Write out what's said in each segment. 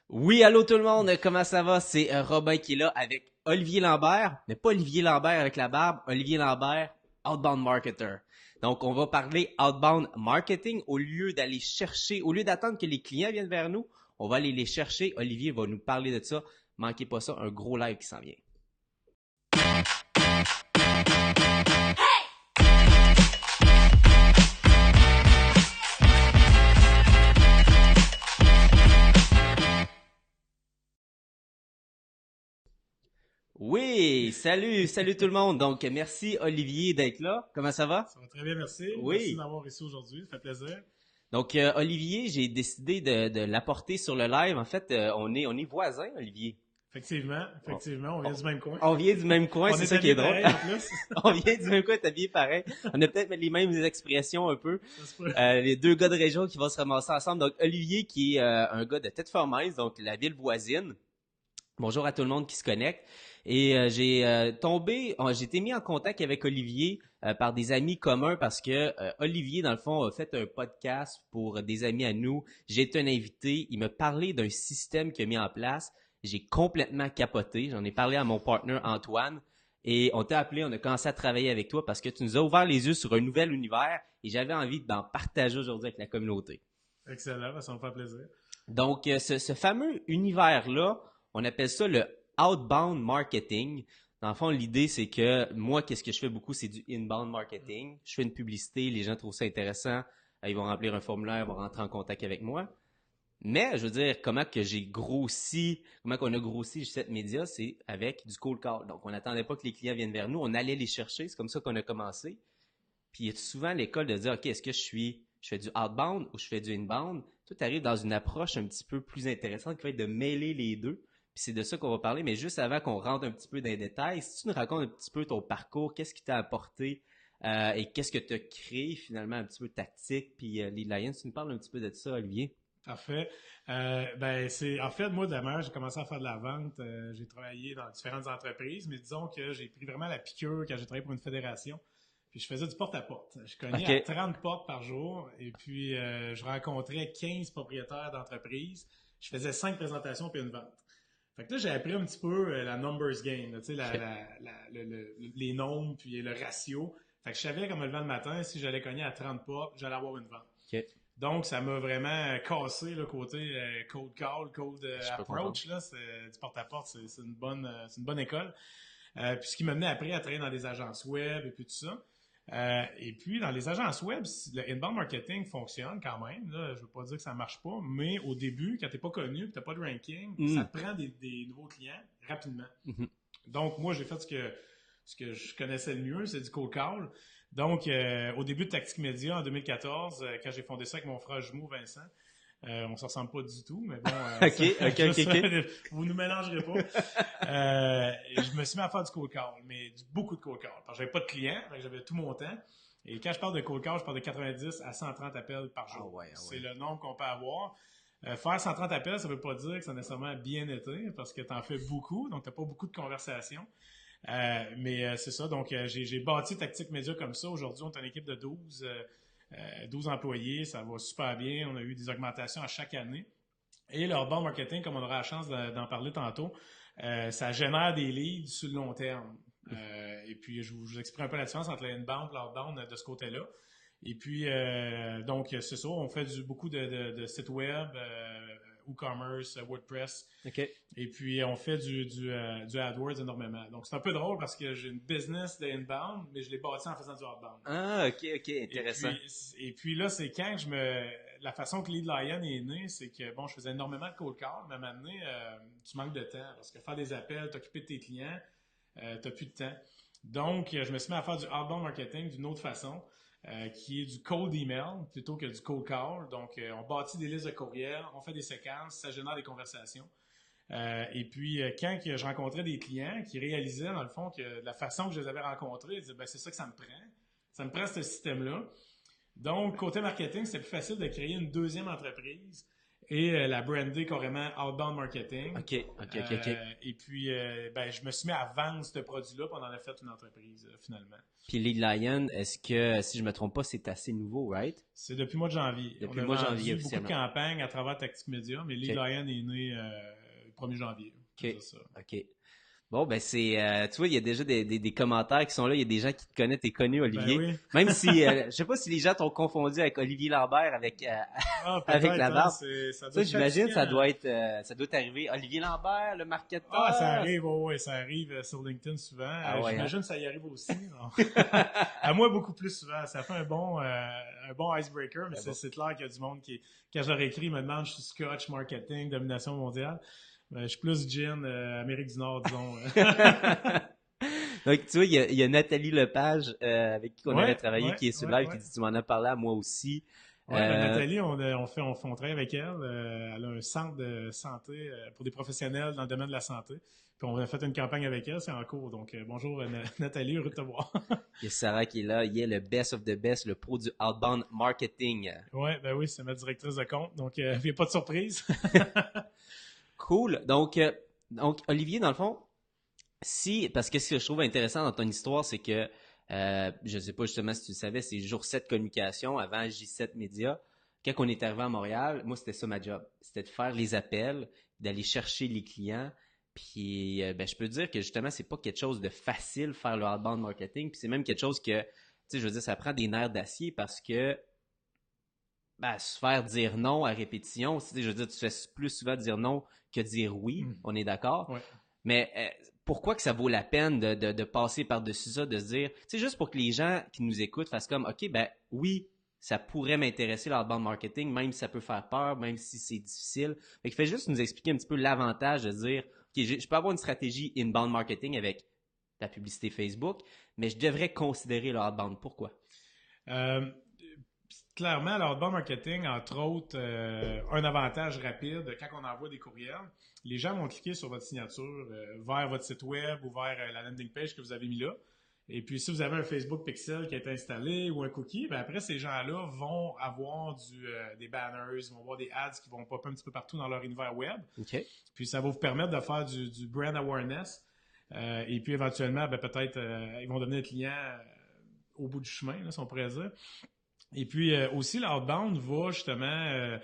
Oui, allô tout le monde, comment ça va? C'est Robin qui est là avec Olivier Lambert, mais pas Olivier Lambert avec la barbe, Olivier Lambert, outbound marketer. Donc, on va parler outbound marketing au lieu d'attendre que les clients viennent vers nous, on va aller les chercher. Olivier va nous parler de ça. Manquez pas ça, un gros live qui s'en vient. Oui, salut tout le monde. Donc, merci Olivier d'être là. Comment ça va? Ça va très bien, merci. Merci de Oui. m'avoir ici aujourd'hui. Ça fait plaisir. Donc, Olivier, j'ai décidé de l'apporter sur le live. En fait, on est voisins, Olivier. On, Effectivement, on vient on- du même coin. on vient du même coin, On c'est est ça qui est habillés drôle. pareil en plus. On vient du même coin, t'as bien pareil. On a peut-être les mêmes expressions un peu. Ça se peut. Les deux gars de région qui vont se ramasser ensemble. Donc, Olivier, qui est un gars de Tête-Formaise, donc la ville voisine. Bonjour à tout le monde qui se connecte. Et j'ai été mis en contact avec Olivier par des amis communs parce que Olivier, dans le fond, a fait un podcast pour des amis à nous. J'ai été un invité. Il m'a parlé d'un système qu'il a mis en place. J'ai complètement capoté. J'en ai parlé à mon partenaire Antoine. Et on t'a appelé, on a commencé à travailler avec toi parce que tu nous as ouvert les yeux sur un nouvel univers et j'avais envie d'en partager aujourd'hui avec la communauté. Excellent, ça me fait plaisir. Donc, ce fameux univers-là, on appelle ça le outbound marketing. Dans le fond, l'idée, c'est que moi, qu'est-ce que je fais beaucoup, c'est du inbound marketing. Je fais une publicité, les gens trouvent ça intéressant, ils vont remplir un formulaire, ils vont rentrer en contact avec moi. Mais, je veux dire, comment qu'on a grossi cette média, c'est avec du cold call. Donc, on n'attendait pas que les clients viennent vers nous, on allait les chercher, c'est comme ça qu'on a commencé. Puis il y a souvent l'école de dire, OK, est-ce que je fais du outbound ou je fais du inbound? Toi, tu arrives dans une approche un petit peu plus intéressante qui va être de mêler les deux. Puis c'est de ça qu'on va parler. Mais juste avant qu'on rentre un petit peu dans les détails, si tu nous racontes un petit peu ton parcours, qu'est-ce qui t'a apporté et qu'est-ce que tu as créé finalement un petit peu tactique, puis Lead Lions, tu nous parles un petit peu de ça, Olivier? Parfait. En fait, moi, demain, j'ai commencé à faire de la vente. J'ai travaillé dans différentes entreprises, mais disons que j'ai pris vraiment la piqûre quand j'ai travaillé pour une fédération. Puis je faisais du porte-à-porte. Je cognais à OK. 30 portes par jour et puis je rencontrais 15 propriétaires d'entreprises. Je faisais 5 présentations puis une vente. Fait que là, j'ai appris un petit peu la numbers game, là, tu sais, OK. les nombres puis le ratio. Fait que je savais qu'en me levant le matin, si j'allais cogner à 30 portes, j'allais avoir une vente. OK. Donc, ça m'a vraiment cassé le côté cold call, cold Je peux comprendre. approach. Là, du porte-à-porte, c'est une bonne école. Puis ce qui m'a mené après à travailler dans des agences web et puis tout ça. Et puis, dans les agences web, le inbound marketing fonctionne quand même. Là, je veux pas dire que ça marche pas, mais au début, quand t'es pas connu, que t'as pas de ranking, ça Mm. te prend des nouveaux clients rapidement. Mhm. Donc, moi, j'ai fait ce que je connaissais le mieux, c'est du cold call. Donc, au début de Tactique Média en 2014, quand j'ai fondé ça avec mon frère jumeau Vincent, on ne se ressemble pas du tout, mais bon, OK, OK, OK, OK. vous ne mélangerez pas. Je me suis mis à faire du cold call, mais beaucoup de cold call. Parce que j'avais pas de clients, donc j'avais tout mon temps. Et quand je parle de cold call, je parle de 90 à 130 appels par Ah jour. ouais, ah C'est ouais. le nombre qu'on peut avoir. Faire 130 appels, ça ne veut pas dire que ça a nécessairement bien été, parce que tu en fais beaucoup, donc tu n'as pas beaucoup de conversations. Mais c'est ça, donc j'ai bâti Tactique Média comme ça. Aujourd'hui, on est une équipe de 12 employés, ça va super bien. On a eu des augmentations à chaque année. Et leur bon marketing, comme on aura la chance d'en parler tantôt, ça génère des leads sur le long terme. Et puis, je vous explique un peu la différence entre l'inbound et l'outbound de ce côté-là. Et puis, donc, c'est ça, on fait beaucoup de sites web, e-commerce, WordPress. OK. Et puis, on fait du AdWords énormément. Donc, c'est un peu drôle parce que j'ai une business de inbound, mais je l'ai bâti en faisant du outbound. Ah, OK, OK, Et intéressant. puis, et puis là, c'est quand la façon que Lead Lion est né, c'est que, bon, je faisais énormément de cold call, mais maintenant, tu manques de temps. Parce que faire des appels, t'occuper de tes clients, t'as plus de temps. Donc, je me suis mis à faire du outbound marketing d'une autre façon, qui est du cold email plutôt que du cold call. Donc, on bâtit des listes de courriels, on fait des séquences, ça génère des conversations. Et puis, quand que je rencontrais des clients qui réalisaient, dans le fond, que la façon que je les avais rencontrés, ils disaient, ben, c'est ça que ça me prend. Ça me prend ce système-là. Donc, côté marketing, c'est plus facile de créer une deuxième entreprise et la brander carrément outbound marketing. OK. Et puis, je me suis mis à vendre ce produit-là, puis on en a fait une entreprise, finalement. Puis Lead Lion, est-ce que, si je me trompe pas, c'est assez nouveau, right? C'est depuis le mois de janvier. Depuis on le mois de a janvier, vendu beaucoup de officiellement. campagnes à travers Tactic Media, mais Lead Lion est né le 1er janvier. OK. C'est ça. OK. Bon, ben c'est, tu vois, il y a déjà des commentaires qui sont là. Il y a des gens qui te connaissent, t'es connu, Olivier. Ben oui. Même si, je sais pas si les gens t'ont confondu avec Olivier Lambert avec avec la barbe. Ça, j'imagine, ça doit t'arriver. Olivier Lambert, le marketeur. Ah, ça arrive, ouais, ça arrive sur LinkedIn souvent. Ah ouais, j'imagine que ça y arrive aussi. À moi, beaucoup plus souvent. Ça fait un bon icebreaker, mais c'est clair qu'il y a du monde qui, quand je leur écris, me demande, je suis Scotch, marketing, domination mondiale. Je suis plus gin, Amérique du Nord, disons. Donc, tu vois, il y a Nathalie Lepage, avec qui on avait travaillé, qui est sur live, qui dit, tu m'en as parlé à moi aussi. Nathalie, on travaille avec elle. Elle a un centre de santé pour des professionnels dans le domaine de la santé. Puis on a fait une campagne avec elle, c'est en cours. Donc, bonjour Nathalie, heureux de te voir. Il y a Sarah qui est là, il est le best of the best, le pro du outbound marketing. Oui, c'est ma directrice de compte. Donc, il n'y a pas de surprise. Cool. Donc, Olivier, dans le fond, parce que ce que je trouve intéressant dans ton histoire, c'est que, je sais pas justement si tu le savais, c'est Jour 7 Communication avant J7 Média. Quand on est arrivé à Montréal, moi, c'était ça ma job. C'était de faire les appels, d'aller chercher les clients. Puis, je peux dire que justement, c'est pas quelque chose de facile faire le outbound marketing. Puis c'est même quelque chose que, tu sais, je veux dire, ça prend des nerfs d'acier parce que se faire dire non à répétition, je veux dire, tu fais plus souvent dire non que dire oui, on est d'accord. Ouais. Mais pourquoi que ça vaut la peine de passer par-dessus ça, de se dire, c'est juste pour que les gens qui nous écoutent fassent comme, OK, oui, ça pourrait m'intéresser l'outbound marketing, même si ça peut faire peur, même si c'est difficile. Fait que fais juste nous expliquer un petit peu l'avantage de dire, OK, je peux avoir une stratégie inbound marketing avec la publicité Facebook, mais je devrais considérer l'outbound. Pourquoi? Clairement, l'outbound marketing, entre autres, un avantage rapide, quand on envoie des courriels, les gens vont cliquer sur votre signature vers votre site web ou vers la landing page que vous avez mis là. Et puis, si vous avez un Facebook Pixel qui a été installé ou un cookie, après, ces gens-là vont avoir des banners, ils vont avoir des ads qui vont popper un petit peu partout dans leur univers web. OK. Puis, ça va vous permettre de faire du brand awareness. Et puis, éventuellement, peut-être, ils vont devenir clients au bout du chemin, là, si on pourrait dire. Et puis aussi, l'outbound va justement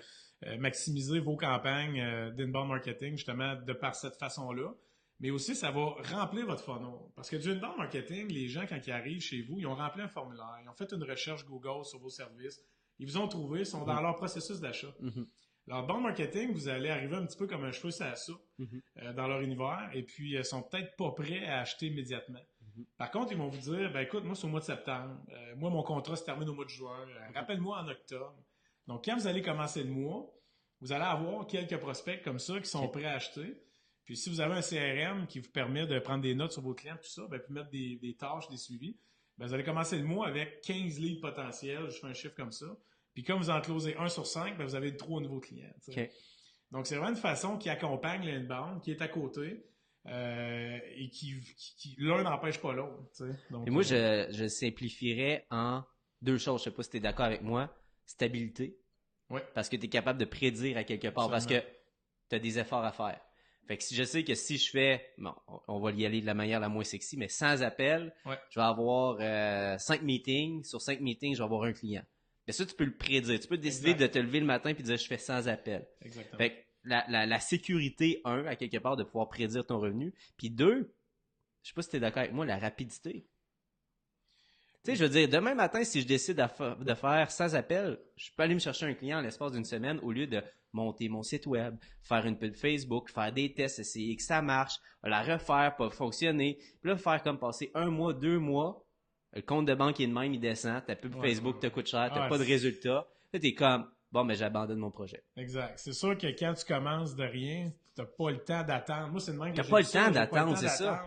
maximiser vos campagnes d'inbound marketing justement de par cette façon-là. Mais aussi, ça va remplir votre funnel. Parce que du inbound marketing, les gens, quand ils arrivent chez vous, ils ont rempli un formulaire, ils ont fait une recherche Google sur vos services, ils vous ont trouvé, ils sont dans leur processus d'achat. L'outbound marketing, vous allez arriver un petit peu comme un cheveu sur la soupe dans leur univers et puis ils sont peut-être pas prêts à acheter immédiatement. Par contre, ils vont vous dire, écoute, moi, c'est au mois de septembre. Moi, mon contrat se termine au mois de juin. Rappelle-moi en octobre. Donc, quand vous allez commencer le mois, vous allez avoir quelques prospects comme ça qui sont prêts à acheter. Puis, si vous avez un CRM qui vous permet de prendre des notes sur vos clients, tout ça, puis mettre des tâches, des suivis, vous allez commencer le mois avec 15 leads potentiels. Je fais un chiffre comme ça. Puis, comme vous en closez 1 sur 5, vous avez 3 nouveaux clients. Okay. Donc, c'est vraiment une façon qui accompagne l'inbound, qui est à côté. Et qui l'un n'empêche pas l'autre. Et moi, je simplifierais en 2 choses. Je sais pas si tu es d'accord avec moi. Stabilité. Oui. Parce que tu es capable de prédire à quelque part. Absolument. Parce que tu as des efforts à faire. Fait que si je sais que si je fais, bon, on va y aller de la manière la moins sexy, mais sans appel, je vais avoir 5 meetings. Sur 5 meetings, je vais avoir un client. Mais ça, tu peux le prédire. Tu peux décider de te lever le matin et de dire je fais sans appel. Exactement. Fait que la sécurité, à quelque part, de pouvoir prédire ton revenu. Puis 2, je sais pas si tu es d'accord avec moi, la rapidité. Tu sais, je veux dire, demain matin, si je décide de faire sans appel, je peux aller me chercher un client en l'espace d'une semaine au lieu de monter mon site web, faire une pub Facebook, faire des tests, essayer que ça marche, la refaire, pas fonctionner. Puis là, faire comme passer 1 mois, 2 mois, le compte de banque est de même, il descend, ta pub Facebook te coûte cher, t'as pas de résultat. Là, t'es comme, bon, mais j'abandonne mon projet. Exact. C'est sûr que quand tu commences de rien, t'as pas le temps d'attendre. Moi, c'est le même que t'as pas le temps d'attendre, c'est ça.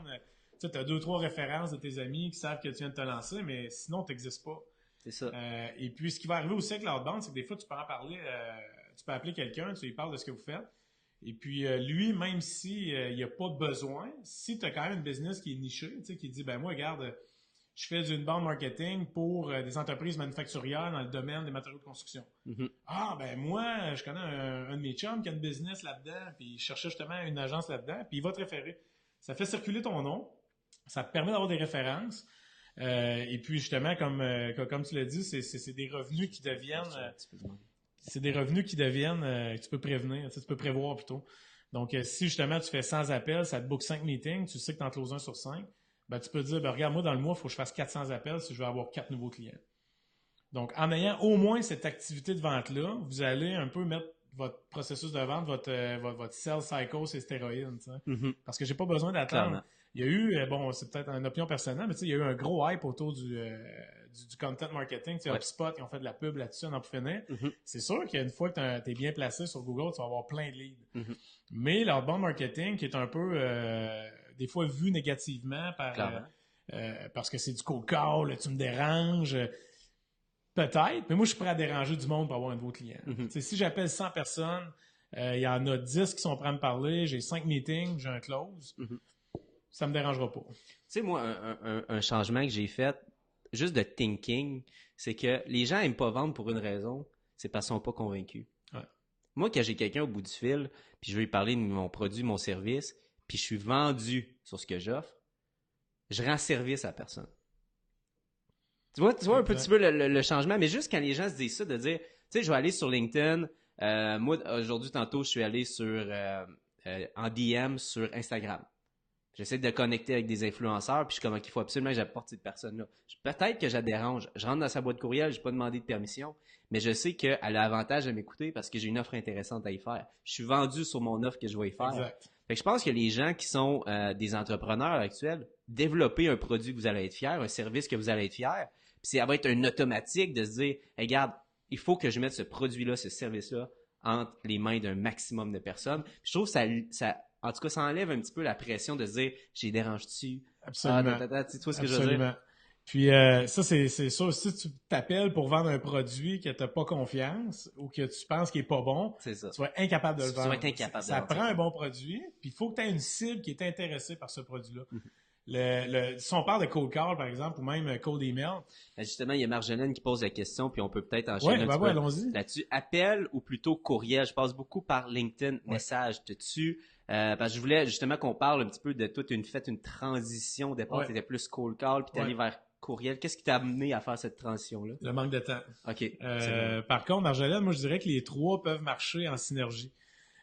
Tu as 2-3 références de tes amis qui savent que tu viens de te lancer, mais sinon, tu n'existes pas. C'est ça. Et puis, ce qui va arriver aussi avec l'outbound, c'est que des fois, tu peux en parler, tu peux appeler quelqu'un, tu lui parles de ce que vous faites. Et puis, lui, même si il n'y a pas de besoin, si tu as quand même une business qui est nichée, tu sais, qui dit, moi, regarde, je fais du inbound marketing pour des entreprises manufacturières dans le domaine des matériaux de construction. Mhm. Ah, ben moi, je connais un de mes chums qui a une business là-dedans, puis il cherchait justement une agence là-dedans, puis il va te référer. Ça fait circuler ton nom, ça te permet d'avoir des références, et puis justement, comme tu l'as dit, c'est des revenus qui deviennent... c'est des revenus qui deviennent... que tu peux prévenir, tu peux prévoir plutôt. Donc, si justement tu fais 100 appels, ça te book 5 meetings, tu sais que tu en closes 1 sur 5, ben, tu peux te dire, ben, regarde, moi, dans le mois, il faut que je fasse 400 appels si je veux avoir 4 nouveaux clients. Donc, en ayant au moins cette activité de vente-là, vous allez un peu mettre votre processus de vente, votre sales cycle, c'est stéroïde. Mhm. Parce que j'ai pas besoin d'attendre. Clairement. Il y a eu, bon, c'est peut-être une opinion personnelle, mais tu sais, il y a eu un gros hype autour du content marketing. Tu sais, Ouais. HubSpot, ils ont fait de la pub là-dessus, on en peut finir. Mhm. C'est sûr qu'une fois que tu es bien placé sur Google, tu vas avoir plein de leads. Mhm. Mais l'outbound marketing, qui est un peu, des fois, vu négativement parce que c'est du cold call, tu me déranges. Peut-être, mais moi, je suis prêt à déranger du monde pour avoir un nouveau client. Mhm. Tu sais, si j'appelle 100 personnes, il y en a 10 qui sont prêts à me parler, j'ai 5 meetings, j'ai un close, Mhm. ça me dérangera pas. Tu sais, moi, un changement que j'ai fait, juste de thinking, c'est que les gens aiment pas vendre pour une raison, c'est parce qu'ils sont pas convaincus. Ouais. Moi, quand j'ai quelqu'un au bout du fil, puis je veux lui parler de mon produit, mon service, puis je suis vendu sur ce que j'offre, je rends service à la personne. Tu vois un petit peu le changement, mais juste quand les gens se disent ça, de dire, tu sais, je vais aller sur LinkedIn, moi, aujourd'hui, tantôt, je suis allé en DM sur Instagram. J'essaie de connecter avec des influenceurs, puis je suis comme, il faut absolument que j'apporte cette personne-là. Peut-être que je la dérange. Je rentre dans sa boîte courriel, je n'ai pas demandé de permission, mais je sais qu'elle a l'avantage à m'écouter parce que j'ai une offre intéressante à y faire. Je suis vendu sur mon offre que je vais y faire. Exact. Fait que je pense que les gens qui sont des entrepreneurs actuels, développez un produit que vous allez être fier, un service que vous allez être fier, puis ça va être un automatique de se dire, hey, regarde, il faut que je mette ce produit-là, ce service-là, entre les mains d'un maximum de personnes. Puis je trouve que ça en tout cas, ça enlève un petit peu la pression de se dire « j'ai dérange-tu? » Absolument. Tu vois ce que je veux dire? Puis ça, c'est sûr. Si tu t'appelles pour vendre un produit que tu n'as pas confiance ou que tu penses qu'il n'est pas bon, c'est ça. tu vas être incapable de le vendre. Tu vas être incapable ça prend un bon produit, puis il faut que tu aies une cible qui est intéressée par ce produit-là. Si on parle de cold call, par exemple, ou même cold email. Ben justement, il y a Marjolaine qui pose la question, puis on peut peut-être enchaîner un petit peu allons-y. là-dessus. Appel ou plutôt courriel? Je passe beaucoup par LinkedIn, message dessus. Parce que je voulais justement qu'on parle un petit peu de toi. Tu as fait une transition. Au départ, tu étais plus cold call, puis tu es allé vers courriel. Qu'est-ce qui t'a amené à faire cette transition-là? Le manque de temps. OK. Par contre, Marjolaine, moi, je dirais que les trois peuvent marcher en synergie.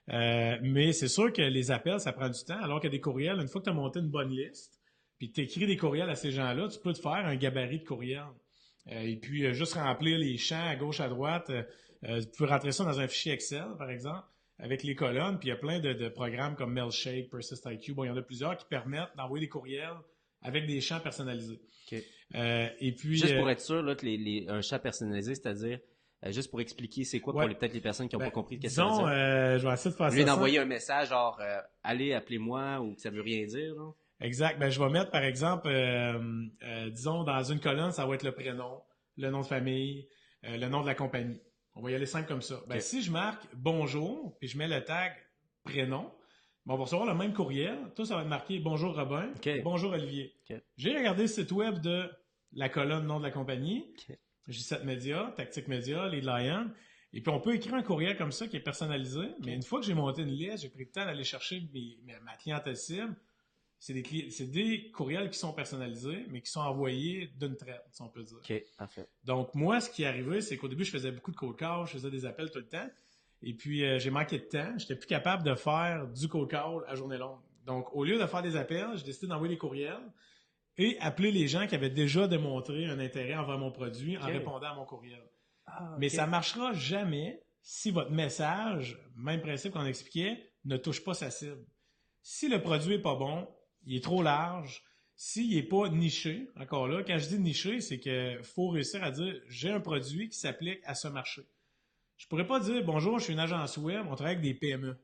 Mais c'est sûr que les appels, ça prend du temps, alors que des courriels, une fois que tu as monté une bonne liste, puis tu écris des courriels à ces gens-là, tu peux te faire un gabarit de courriels. Et puis, juste remplir les champs à gauche, à droite. Tu peux rentrer ça dans un fichier Excel, par exemple, avec les colonnes. Puis, il y a plein de programmes comme Mailshake, PersistIQ. Bon, il y en a plusieurs qui permettent d'envoyer des courriels avec des champs personnalisés. Okay. Et puis, juste pour être sûr là, que un champ personnalisé, c'est-à-dire, juste pour expliquer c'est quoi pour peut-être les personnes qui n'ont pas compris ce que ça veut dire. Je vais essayer de faire ça. Au lieu d'envoyer un message genre allez, appelez-moi ou que ça veut rien dire. Là. Exact. Ben, je vais mettre, par exemple, disons, dans une colonne, ça va être le prénom, le nom de famille, le nom de la compagnie. On va y aller simple comme ça. Ben, si je marque bonjour, puis je mets le tag prénom, ben, on va recevoir le même courriel. Tout ça va être marqué bonjour Robin, bonjour Olivier. J'ai regardé le site web de la colonne nom de la compagnie. J7 Media, Tactique Media, Lead Lion. Et puis, on peut écrire un courriel comme ça qui est personnalisé. Mais une fois que j'ai monté une liste, j'ai pris le temps d'aller chercher ma clientèle cible. C'est des courriels qui sont personnalisés, mais qui sont envoyés d'une traite, si on peut dire. OK, parfait. Donc, moi, ce qui est arrivé, c'est qu'au début, je faisais beaucoup de cold call, je faisais des appels tout le temps. Et puis, j'ai manqué de temps. J'étais plus capable de faire du cold call à journée longue. Donc, au lieu de faire des appels, j'ai décidé d'envoyer des courriels et appeler les gens qui avaient déjà démontré un intérêt envers mon produit en répondant à mon courriel. Mais ça marchera jamais si votre message, même principe qu'on expliquait, ne touche pas sa cible. Si le produit est pas bon, il est trop large, s'il n'est pas niché, encore là, quand je dis niché, c'est qu'il faut réussir à dire j'ai un produit qui s'applique à ce marché. Je pourrais pas dire bonjour, je suis une agence web, on travaille avec des PME.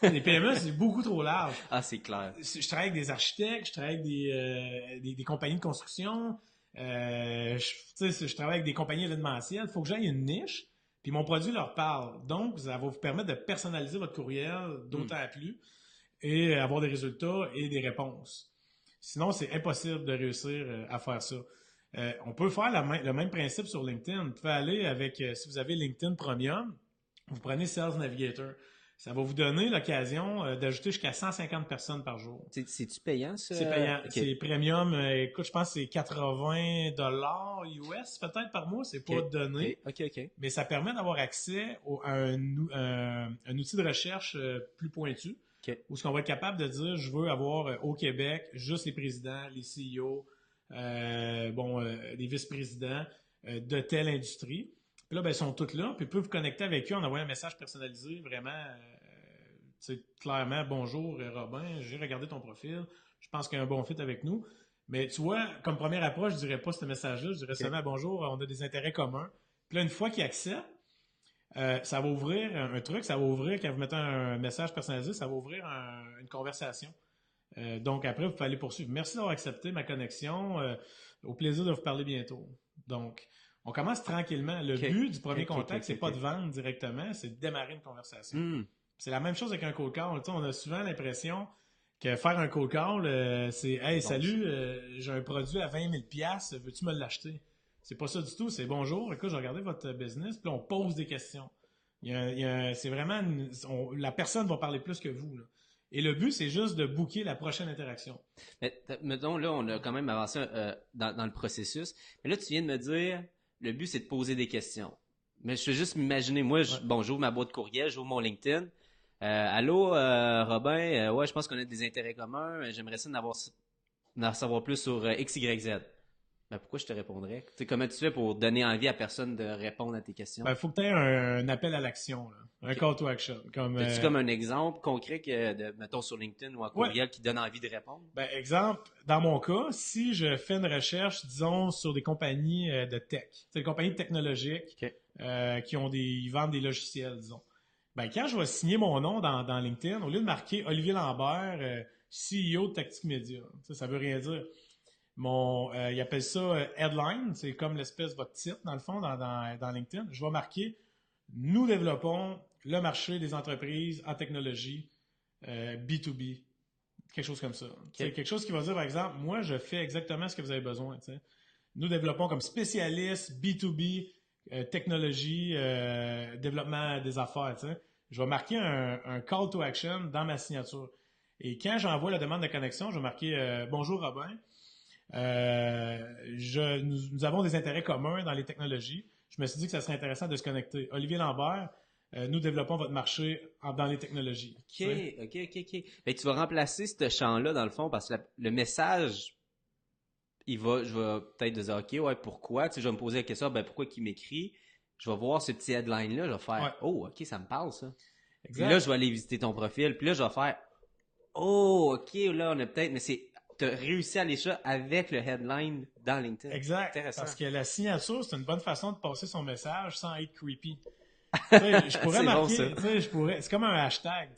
Les PME, c'est beaucoup trop large. Ah, c'est clair. Je travaille avec des architectes, je travaille avec des compagnies de construction, je travaille avec des compagnies événementielles. Il faut que j'aille une niche, puis mon produit leur parle. Donc, ça va vous permettre de personnaliser votre courriel d'autant plus et avoir des résultats et des réponses. Sinon, c'est impossible de réussir à faire ça. On peut faire le même principe sur LinkedIn. Vous pouvez aller avec, si vous avez LinkedIn Premium, vous prenez Sales Navigator. Ça va vous donner l'occasion d'ajouter jusqu'à 150 personnes par jour. C'est-tu payant, ça? C'est payant. Ok. C'est premium. Écoute, je pense que c'est 80 $ US peut-être par mois. C'est pas donné. Ok. Mais ça permet d'avoir accès à un outil de recherche plus pointu. Où ce qu'on va être capable de dire, je veux avoir au Québec juste les présidents, les CEO, les vice-présidents de telle industrie. Puis là, ben, ils sont tous là, puis vous pouvez vous connecter avec eux en envoyant un message personnalisé, vraiment, clairement, bonjour Robin, j'ai regardé ton profil, je pense qu'il y a un bon fit avec nous. Mais tu vois, comme première approche, je dirais pas ce message-là, je dirais seulement bonjour, on a des intérêts communs. Puis là, une fois qu'ils acceptent, ça va ouvrir un truc, ça va ouvrir, quand vous mettez un message personnalisé, ça va ouvrir une conversation. Donc après, vous pouvez aller poursuivre. Merci d'avoir accepté ma connexion, au plaisir de vous parler bientôt. Donc, on commence tranquillement. Le but du premier contact, c'est pas de vendre directement, c'est de démarrer une conversation. C'est la même chose avec un cold call. On a souvent l'impression que faire un cold call, c'est « Hey, salut, j'ai un produit à 20 000 $, veux-tu me l'acheter? » C'est pas ça du tout. C'est « Bonjour, écoute, j'ai regardé votre business. » Puis là, on pose des questions. C'est vraiment... la personne va parler plus que vous, là. Et le but, c'est juste de booker la prochaine interaction. Mais, mettons, là, on a quand même avancé dans le processus. Mais là, tu viens de me dire... Le but, c'est de poser des questions. Mais je vais juste m'imaginer, moi, j'ouvre ma boîte courriel, j'ouvre mon LinkedIn. Allô, Robin, je pense qu'on a des intérêts communs. J'aimerais ça d'en savoir plus sur X, Y, Z. Ben, pourquoi je te répondrais? Tu sais, comment tu fais pour donner envie à personne de répondre à tes questions? Ben, faut que tu aies un appel à l'action, là. Un call to action. As-tu comme un exemple concret mettons sur LinkedIn ou en courriel qui donne envie de répondre? Ben, exemple, dans mon cas, si je fais une recherche, disons, sur des compagnies de tech, c'est des compagnies technologiques ils vendent des logiciels, disons. Ben, quand je vais signer mon nom dans LinkedIn, au lieu de marquer Olivier Lambert, CEO de Tactique Média, ça veut rien dire. Ils appellent ça headline, c'est comme l'espèce de votre titre, dans le fond, dans LinkedIn. Je vais marquer « Nous développons le marché des entreprises en technologie B2B ». Quelque chose comme ça. C'est quelque chose qui va dire, par exemple, moi, je fais exactement ce que vous avez besoin. T'sais. Nous développons comme spécialistes B2B, technologie, développement des affaires. T'sais. Je vais marquer un call to action dans ma signature. Et quand j'envoie la demande de connexion, je vais marquer bonjour Robin. Nous avons des intérêts communs dans les technologies. Je me suis dit que ça serait intéressant de se connecter. Olivier Lambert, nous développons votre marché dans les technologies. OK. Fait que tu vas remplacer ce champ-là, dans le fond, parce que le message, je vais peut-être dire, OK, pourquoi? Tu sais, je vais me poser la question, pourquoi qu'il m'écrit? Je vais voir ce petit headline-là, je vais faire, OK, ça me parle, ça. Exact. Puis là, je vais aller visiter ton profil, puis là, je vais faire, OK, là, on a peut-être, mais tu as réussi à aller ça avec le headline dans LinkedIn. Exact. Intéressant. Parce que la signature, c'est une bonne façon de passer son message sans être creepy. Je pourrais marquer, bon, c'est comme un hashtag.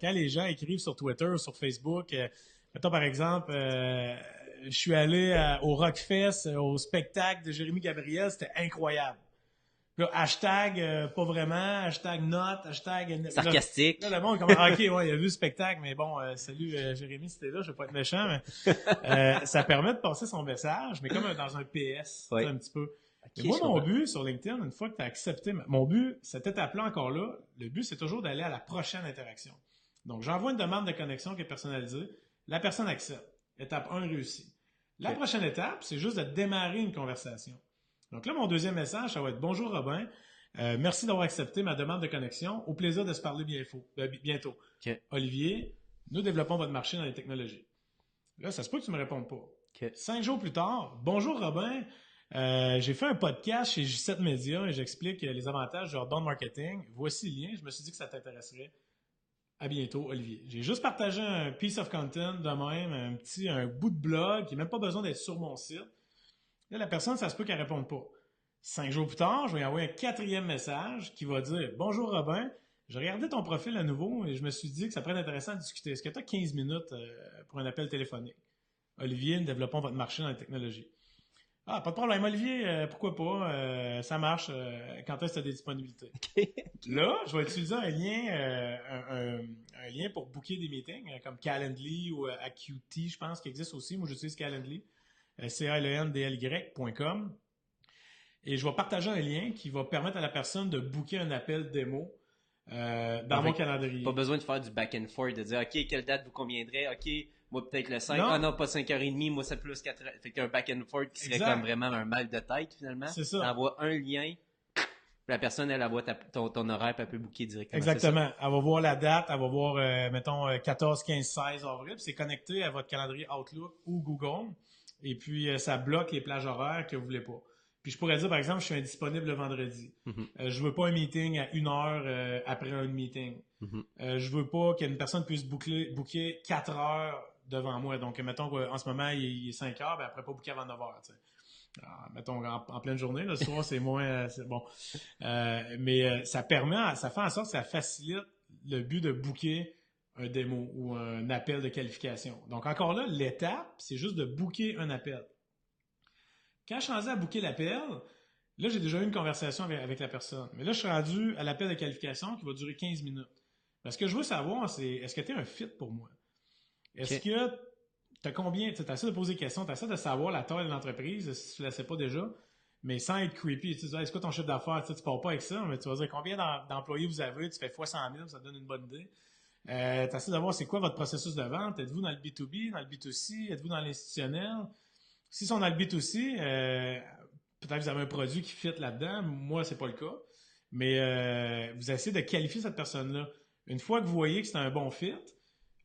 Quand les gens écrivent sur Twitter, sur Facebook, mettons par exemple, je suis allé au Rockfest, au spectacle de Jérémy Gabriel, c'était incroyable. Là, hashtag pas vraiment, hashtag not, hashtag sarcastique. Là, le monde comme OK, il a vu le spectacle, mais bon, salut Jérémy, c'était là, je vais pas être méchant, mais ça permet de passer son message, mais comme dans un PS, un petit peu. Okay, moi, mon but sur LinkedIn, une fois que tu as accepté, mon but, cette étape-là encore là, le but, c'est toujours d'aller à la prochaine interaction. Donc, j'envoie une demande de connexion qui est personnalisée. La personne accepte. Étape 1 réussie. La prochaine étape, c'est juste de démarrer une conversation. Donc là, mon deuxième message, ça va être « Bonjour Robin, merci d'avoir accepté ma demande de connexion. Au plaisir de se parler bientôt. Olivier, nous développons votre marché dans les technologies. » Là, ça se peut que tu ne me répondes pas. 5 jours plus tard, « Bonjour Robin, j'ai fait un podcast chez J7 Media et j'explique les avantages du outbound marketing. Voici le lien. Je me suis dit que ça t'intéresserait. À bientôt, Olivier. » J'ai juste partagé un piece of content de même, un bout de blog qui n'a même pas besoin d'être sur mon site. Là, la personne, ça se peut qu'elle ne réponde pas. 5 jours plus tard, je vais envoyer un 4e message qui va dire « Bonjour Robin, j'ai regardé ton profil à nouveau et je me suis dit que ça pourrait être intéressant de discuter. Est-ce que tu as 15 minutes pour un appel téléphonique? Olivier, nous développons votre marché dans les technologies. » Ah, pas de problème, Olivier, pourquoi pas, ça marche, quand est-ce que tu as des disponibilités? Okay. Là, je vais utiliser un lien liens pour booker des meetings, comme Calendly ou Acuity, je pense, qui existe aussi. Moi, j'utilise Calendly, calendly.com. Et je vais partager un lien qui va permettre à la personne de booker un appel démo dans mon calendrier. Pas besoin de faire du back and forth, de dire, OK, quelle date vous conviendrait? OK, moi peut-être le 5. Non. Ah non, pas 5h30, moi c'est plus 4h. Fait qu'il y a un back and forth qui serait comme vraiment un mal de tête, finalement. C'est ça. T'envoies un lien, la personne, elle voit ton horaire, puis elle peut booker directement. Exactement. Elle va voir la date, elle va voir, mettons, 14, 15, 16 avril, puis c'est connecté à votre calendrier Outlook ou Google, et puis ça bloque les plages horaires que vous voulez pas. Puis je pourrais dire, par exemple, je suis indisponible le vendredi. Je veux pas un meeting à 1 heure après un meeting. Je veux pas qu'une personne puisse booker 4 heures devant moi. Donc, mettons qu'en ce moment, il est 5 heures, ben après pas booker avant 9 heures. Tu sais. Alors, mettons en pleine journée, le soir, c'est moins... c'est bon. Mais ça fait en sorte que ça facilite le but de booker un démo ou un appel de qualification. Donc, encore là, l'étape, c'est juste de booker un appel. Quand je suis rendu à booker l'appel, là, j'ai déjà eu une conversation avec la personne. Mais là, je suis rendu à l'appel de qualification qui va durer 15 minutes. Ce que je veux savoir, c'est est-ce que tu es un fit pour moi? Est-ce que tu as combien? Tu essaies de poser des questions, tu essaies de savoir la taille de l'entreprise, si tu ne la sais pas déjà, mais sans être creepy. Tu dis, est-ce que ton chiffre d'affaires, tu ne pars pas avec ça, mais tu vas dire combien d'employés vous avez, tu fais fois 100 000, ça te donne une bonne idée. Tu essaies de voir c'est quoi votre processus de vente. Êtes-vous dans le B2B, dans le B2C? Êtes-vous dans l'institutionnel? Si on a le B2C, peut-être que vous avez un produit qui fit là-dedans. Moi, c'est pas le cas. Mais vous essayez de qualifier cette personne-là. Une fois que vous voyez que c'est un bon fit,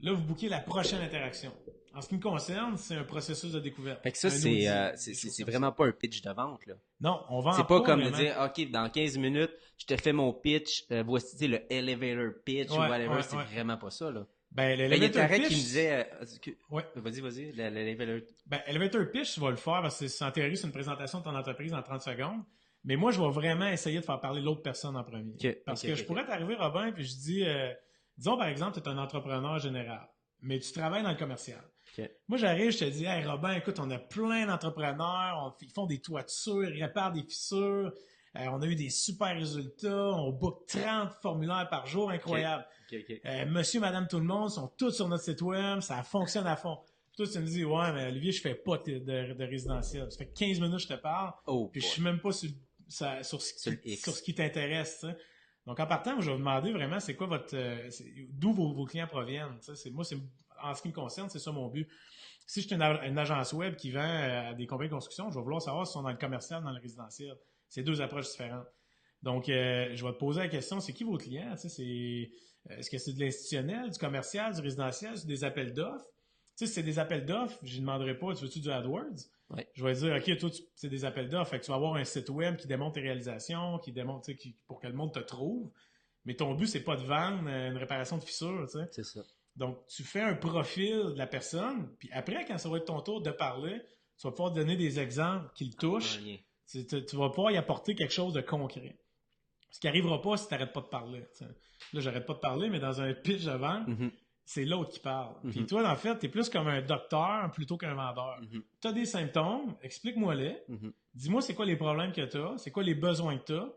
là, vous bookez la prochaine interaction. En ce qui me concerne, c'est un processus de découverte. Fait que ça, c'est vraiment pas un pitch de vente, là. Non, on vend c'est pas comme vraiment. de dire, OK, dans 15 minutes, je te fais mon pitch, voici le elevator pitch ou whatever. C'est vraiment pas ça, là. Ben, il y a Tarek pitch, qui me disait... ouais. Vas-y, l'elevator... Ben, elevator pitch, tu vas le faire parce que en théorie, c'est une présentation de ton entreprise en 30 secondes. Mais moi, je vais vraiment essayer de faire parler l'autre personne en premier. Parce que je pourrais t'arriver, Robin, puis je dis... disons, par exemple, tu es un entrepreneur général, mais tu travailles dans le commercial. Moi, j'arrive, je te dis, hey Robin, écoute, on a plein d'entrepreneurs, ils font des toitures, ils réparent des fissures, on a eu des super résultats, on book 30 formulaires par jour, incroyable. Monsieur, madame, tout le monde sont tous sur notre site web, ça fonctionne à fond. Puis toi, tu me dis, ouais, mais Olivier, je fais pas de résidentiel. Ça fait 15 minutes que je te parle, puis je suis même pas sur ce qui t'intéresse. T'sais. Donc, en partant, je vais vous demander vraiment, c'est quoi d'où vos clients proviennent. Moi, en ce qui me concerne, c'est ça mon but. Si je suis une agence web qui vend à des compagnies de construction, je vais vouloir savoir si sont dans le commercial ou dans le résidentiel. C'est deux approches différentes. Donc, je vais te poser la question, c'est qui vos clients? Est-ce que c'est de l'institutionnel, du commercial, du résidentiel, c'est des appels d'offres? Si c'est des appels d'offres, je ne demanderai pas, tu veux-tu du AdWords? Ouais. Je vais dire, OK, toi, c'est des appels d'offres. Fait que tu vas avoir un site web qui démontre tes réalisations, qui démontre, pour que le monde te trouve. Mais ton but, c'est pas de vendre une réparation de fissure, tu sais. C'est ça. Donc, tu fais un profil de la personne, puis après, quand ça va être ton tour de parler, tu vas pouvoir donner des exemples qui le touchent. Tu vas pouvoir y apporter quelque chose de concret. Ce qui n'arrivera pas si tu n'arrêtes pas de parler. T'sais. Là, j'arrête pas de parler, mais dans un pitch de vente, c'est l'autre qui parle. Puis toi, en fait, tu es plus comme un docteur plutôt qu'un vendeur. Tu as des symptômes, explique-moi-les. Dis-moi c'est quoi les problèmes que tu as, c'est quoi les besoins que tu as.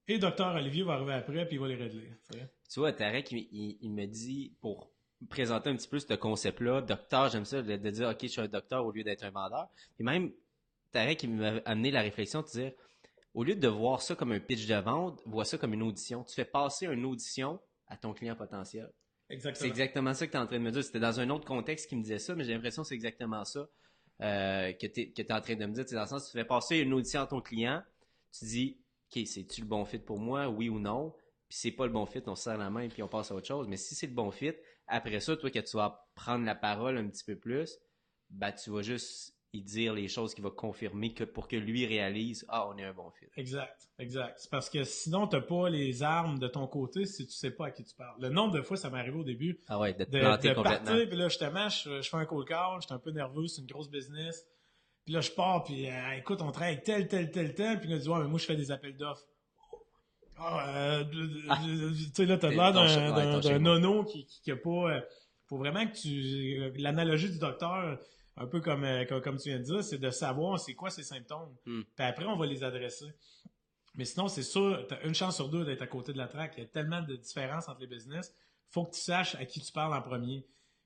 Et docteur Olivier va arriver après, puis il va les régler. T'sais. Tu vois, Tarek, il me dit, pour présenter un petit peu ce concept-là, docteur, j'aime ça, de dire, OK, je suis un docteur au lieu d'être un vendeur. Et même, Tarek, il m'a amené la réflexion de dire, au lieu de voir ça comme un pitch de vente, vois ça comme une audition. Tu fais passer une audition à ton client potentiel. Exactement. C'est exactement ça que tu es en train de me dire. C'était dans un autre contexte qui me disait ça, mais j'ai l'impression que c'est exactement ça que tu es en train de me dire. C'est dans le sens, tu fais passer une audition à ton client, tu dis, OK, c'est-tu le bon fit pour moi, oui ou non? Puis c'est pas le bon fit, on se serre la main puis on passe à autre chose. Mais si c'est le bon fit, après ça, toi, que tu vas prendre la parole un petit peu plus, ben, tu vas juste y dire les choses qui vont confirmer que pour que lui réalise, on est un bon fit. Exact. C'est parce que sinon, t'as pas les armes de ton côté si tu sais pas à qui tu parles. Le nombre de fois, ça m'est arrivé au début. Ah ouais, de te planter complètement. Partir, puis là, justement, je fais un cold call, j'étais un peu nerveux, c'est une grosse business. Puis là, je pars, puis écoute, on travaille avec tel, puis il me dit, ouais, mais moi, je fais des appels d'offres. Tu sais, là, t'as l'air d'un nono qui a pas... faut vraiment que l'analogie du docteur, un peu comme tu viens de dire, c'est de savoir c'est quoi ses symptômes. Puis après, on va les adresser. Mais sinon, c'est sûr, t'as une chance sur deux d'être à côté de la traque. Il y a tellement de différences entre les business. faut que tu saches à qui tu parles en premier.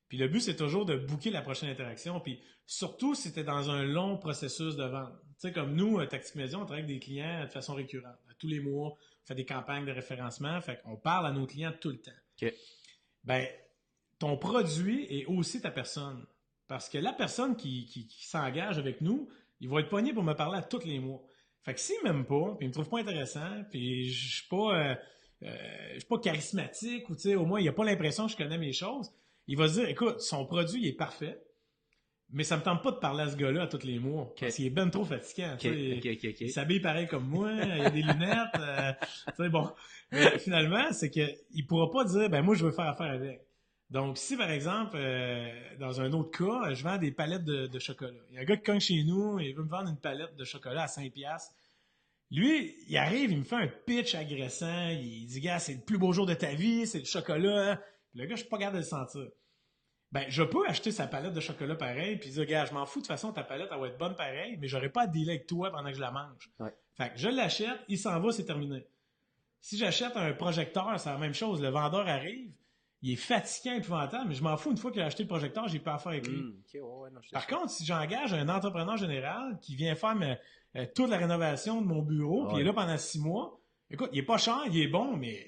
Puis le but, c'est toujours de booker la prochaine interaction. Puis surtout si tu es dans un long processus de vente. Tu sais, comme nous, Tactique Média, on travaille avec des clients de façon récurrente. Tous les mois, on fait des campagnes de référencement. Fait qu'on parle à nos clients tout le temps. OK. Ben, ton produit est aussi ta personne. Parce que la personne qui s'engage avec nous, il va être pogné pour me parler à tous les mois. Fait que s'il m'aime pas, puis il me trouve pas intéressant, puis je suis pas charismatique, ou tu sais, au moins il a pas l'impression que je connais mes choses, il va se dire, écoute, son produit il est parfait, mais ça me tente pas de parler à ce gars-là à tous les mois. Okay. Parce qu'il est ben trop fatigant. Okay. Il s'habille pareil comme moi, il a des lunettes. Tu sais, bon. Mais finalement, c'est qu'il pourra pas dire, ben moi, je veux faire affaire avec. Donc, si par exemple, dans un autre cas, je vends des palettes de chocolat. Il y a un gars qui cogne chez nous, il veut me vendre une palette de chocolat à 5$. Lui, il arrive, il me fait un pitch agressant, il dit, gars, c'est le plus beau jour de ta vie, c'est le chocolat. Puis le gars, je suis pas capable de le sentir. Ben, je peux acheter sa palette de chocolat pareil, puis dire, gars, je m'en fous, de toute façon, ta palette, elle va être bonne pareil, mais j'aurais pas à dealer avec toi pendant que je la mange. Ouais. Fait que je l'achète, il s'en va, c'est terminé. Si j'achète un projecteur, c'est la même chose. Le vendeur arrive, il est fatiguant, épouvantable, mais je m'en fous, une fois qu'il a acheté le projecteur, j'ai pas affaire avec lui. Okay, ouais, non, Par contre, si j'engage un entrepreneur général qui vient faire toute la rénovation de mon bureau, puis il est là pendant 6 mois, écoute, il est pas cher, il est bon, mais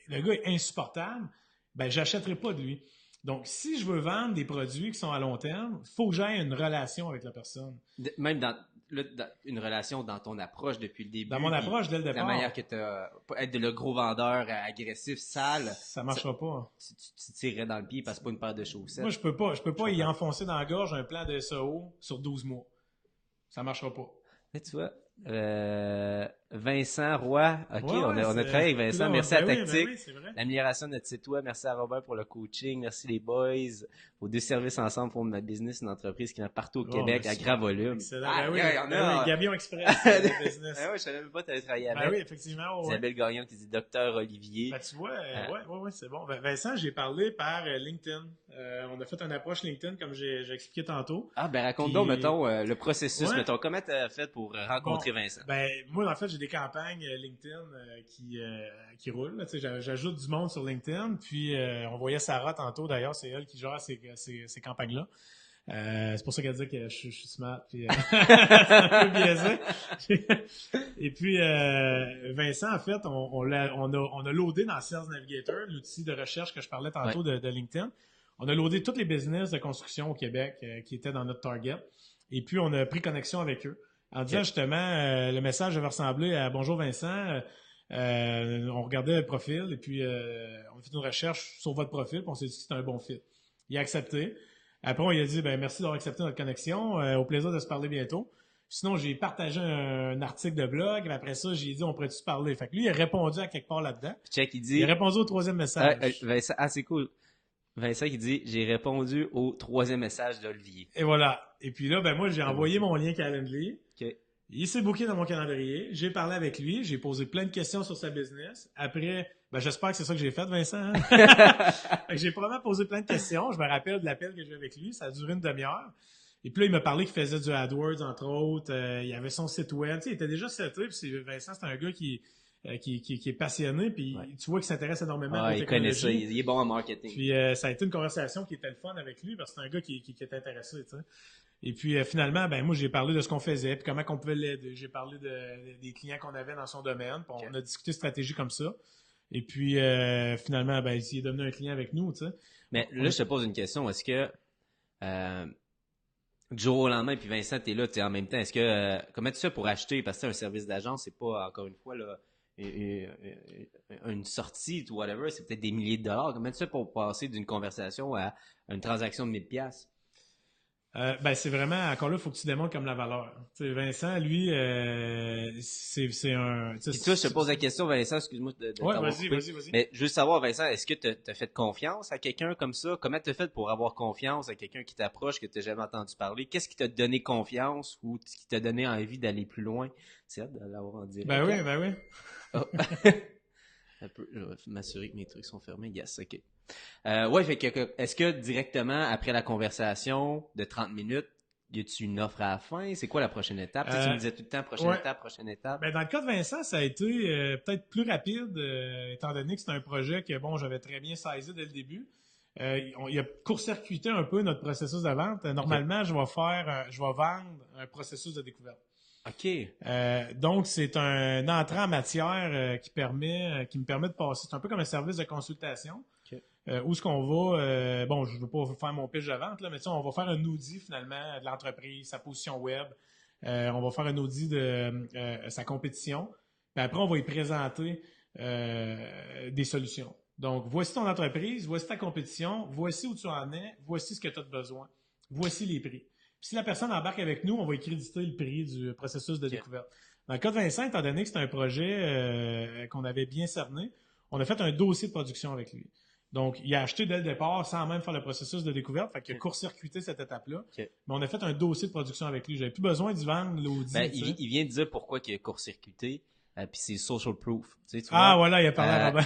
le gars est insupportable, ben j'achèterai pas de lui. Donc, si je veux vendre des produits qui sont à long terme, il faut que j'aie une relation avec la personne. Même dans une relation dans ton approche depuis le début. Dans mon approche, dès le départ. La manière que tu as... Être le gros vendeur agressif, sale. Ça marchera pas. Tu tirerais dans le pied parce que c'est pas une paire de chaussettes. Moi, je peux pas y enfoncer dans la gorge un plan de SEO sur 12 mois. Ça marchera pas. Mais tu vois, Vincent Roy, ok, ouais, on a travaillé avec Vincent, merci à Tactique, c'est vrai. l'amélioration de notre site web, merci à Robert pour le coaching, merci les boys, vos 2 services ensemble pour ma business, une entreprise qui est partout au Québec à grand volume. Excellent. Gabion Express, business. Oui, je savais même pas que tu allais travailler avec. Ben oui, effectivement. Isabelle Gagnon qui dit Docteur Olivier. Ben, tu vois, ouais, c'est bon. Vincent, j'ai parlé par LinkedIn. On a fait une approche LinkedIn comme j'ai expliqué tantôt. Ah, ben raconte donc, mettons, le processus, mettons, comment tu as fait pour rencontrer Vincent? Ben, moi, en fait, j'ai des campagnes LinkedIn qui roulent. Tu sais, j'ajoute du monde sur LinkedIn, puis on voyait Sarah tantôt, d'ailleurs, c'est elle qui gère ces campagnes-là. C'est pour ça qu'elle dit que je suis smart, puis c'est un peu biaisé. Et puis, Vincent, en fait, on a loadé dans Sales Navigator, l'outil de recherche que je parlais tantôt de LinkedIn. On a loadé tous les business de construction au Québec qui étaient dans notre target. Et puis, on a pris connexion avec eux. En disant justement, le message avait ressemblé à Bonjour Vincent, on regardait le profil et puis on a fait une recherche sur votre profil puis on s'est dit que c'était un bon fit. Il a accepté. Après, on lui a dit merci d'avoir accepté notre connexion, au plaisir de se parler bientôt. Sinon, j'ai partagé un article de blog, et après ça, j'ai dit on pourrait-tu se parler. Fait que lui, il a répondu à quelque part là-dedans. Check, il dit. Il a répondu au 3e message. Vincent, c'est cool. Vincent qui dit j'ai répondu au 3e message d'Olivier. Et voilà. Et puis là, moi, j'ai envoyé mon lien Calendly. OK. Il s'est booké dans mon calendrier. J'ai parlé avec lui. J'ai posé plein de questions sur sa business. Après, j'espère que c'est ça que j'ai fait, Vincent. J'ai probablement posé plein de questions. Je me rappelle de l'appel que j'ai eu avec lui. Ça a duré une demi-heure. Et puis là, il m'a parlé qu'il faisait du AdWords, entre autres. Il avait son site web. Tu sais, il était déjà seté. Puis Vincent, c'est un gars qui est passionné. Puis tu vois qu'il s'intéresse énormément à la technologie. Il connaît ça. Il est bon en marketing. Puis ça a été une conversation qui était le fun avec lui parce que c'est un gars qui est intéressé, tu sais. Et puis finalement, moi j'ai parlé de ce qu'on faisait, puis comment on pouvait l'aider. J'ai parlé des clients qu'on avait dans son domaine, puis on a discuté stratégie comme ça. Et puis finalement, il est devenu un client avec nous, tu sais. Mais là, je te pose une question. Est-ce que du jour au lendemain, puis Vincent, t'es là, en même temps, est-ce que comment tu fais pour acheter? Parce que c'est un service d'agence, c'est pas encore une fois là une sortie ou whatever, c'est peut-être des milliers de dollars. Comment tu fais pour passer d'une conversation à une transaction de 1000$? C'est vraiment, encore là, il faut que tu démontres comme la valeur. Tu sais, Vincent, lui, c'est un... Puis toi, je te pose la question, Vincent, excuse-moi de vas-y. Mais je veux savoir, Vincent, est-ce que tu as fait confiance à quelqu'un comme ça? Comment tu as fait pour avoir confiance à quelqu'un qui t'approche, que tu n'as jamais entendu parler? Qu'est-ce qui t'a donné confiance ou qui t'a donné envie d'aller plus loin? C'est hâte de l'avoir en direct. Ben oui. Oh. Je vais m'assurer que mes trucs sont fermés. Yes, OK. Fait que est-ce que directement après la conversation de 30 minutes, y a-tu une offre à la fin? C'est quoi la prochaine étape? Tu sais, tu me disais tout le temps, prochaine étape, prochaine étape. Ben, dans le cas de Vincent, ça a été peut-être plus rapide, étant donné que c'est un projet que, bon, j'avais très bien saisi dès le début. Il a court-circuité un peu notre processus de vente. Normalement, je vais vendre un processus de découverte. OK. Donc, c'est un entrée en matière qui me permet de passer. C'est un peu comme un service de consultation. OK. Où est-ce qu'on va, bon, je ne veux pas faire mon pitch de vente, là, mais on va faire un audit finalement de l'entreprise, sa position web. On va faire un audit de sa compétition. Puis après, on va y présenter des solutions. Donc, voici ton entreprise, voici ta compétition, voici où tu en es, voici ce que tu as de besoin, voici les prix. Puis si la personne embarque avec nous, on va y créditer le prix du processus de découverte. Dans le cas de Vincent, étant donné que c'est un projet qu'on avait bien cerné, on a fait un dossier de production avec lui. Donc, il a acheté dès le départ sans même faire le processus de découverte. Fait qu'il a court-circuité cette étape-là. Mais on a fait un dossier de production avec lui. J'avais plus besoin d'y vendre l'audit. Ben, il vient de dire pourquoi il a court-circuité. Puis c'est social proof. Tu vois, voilà, il a parlé à Robin.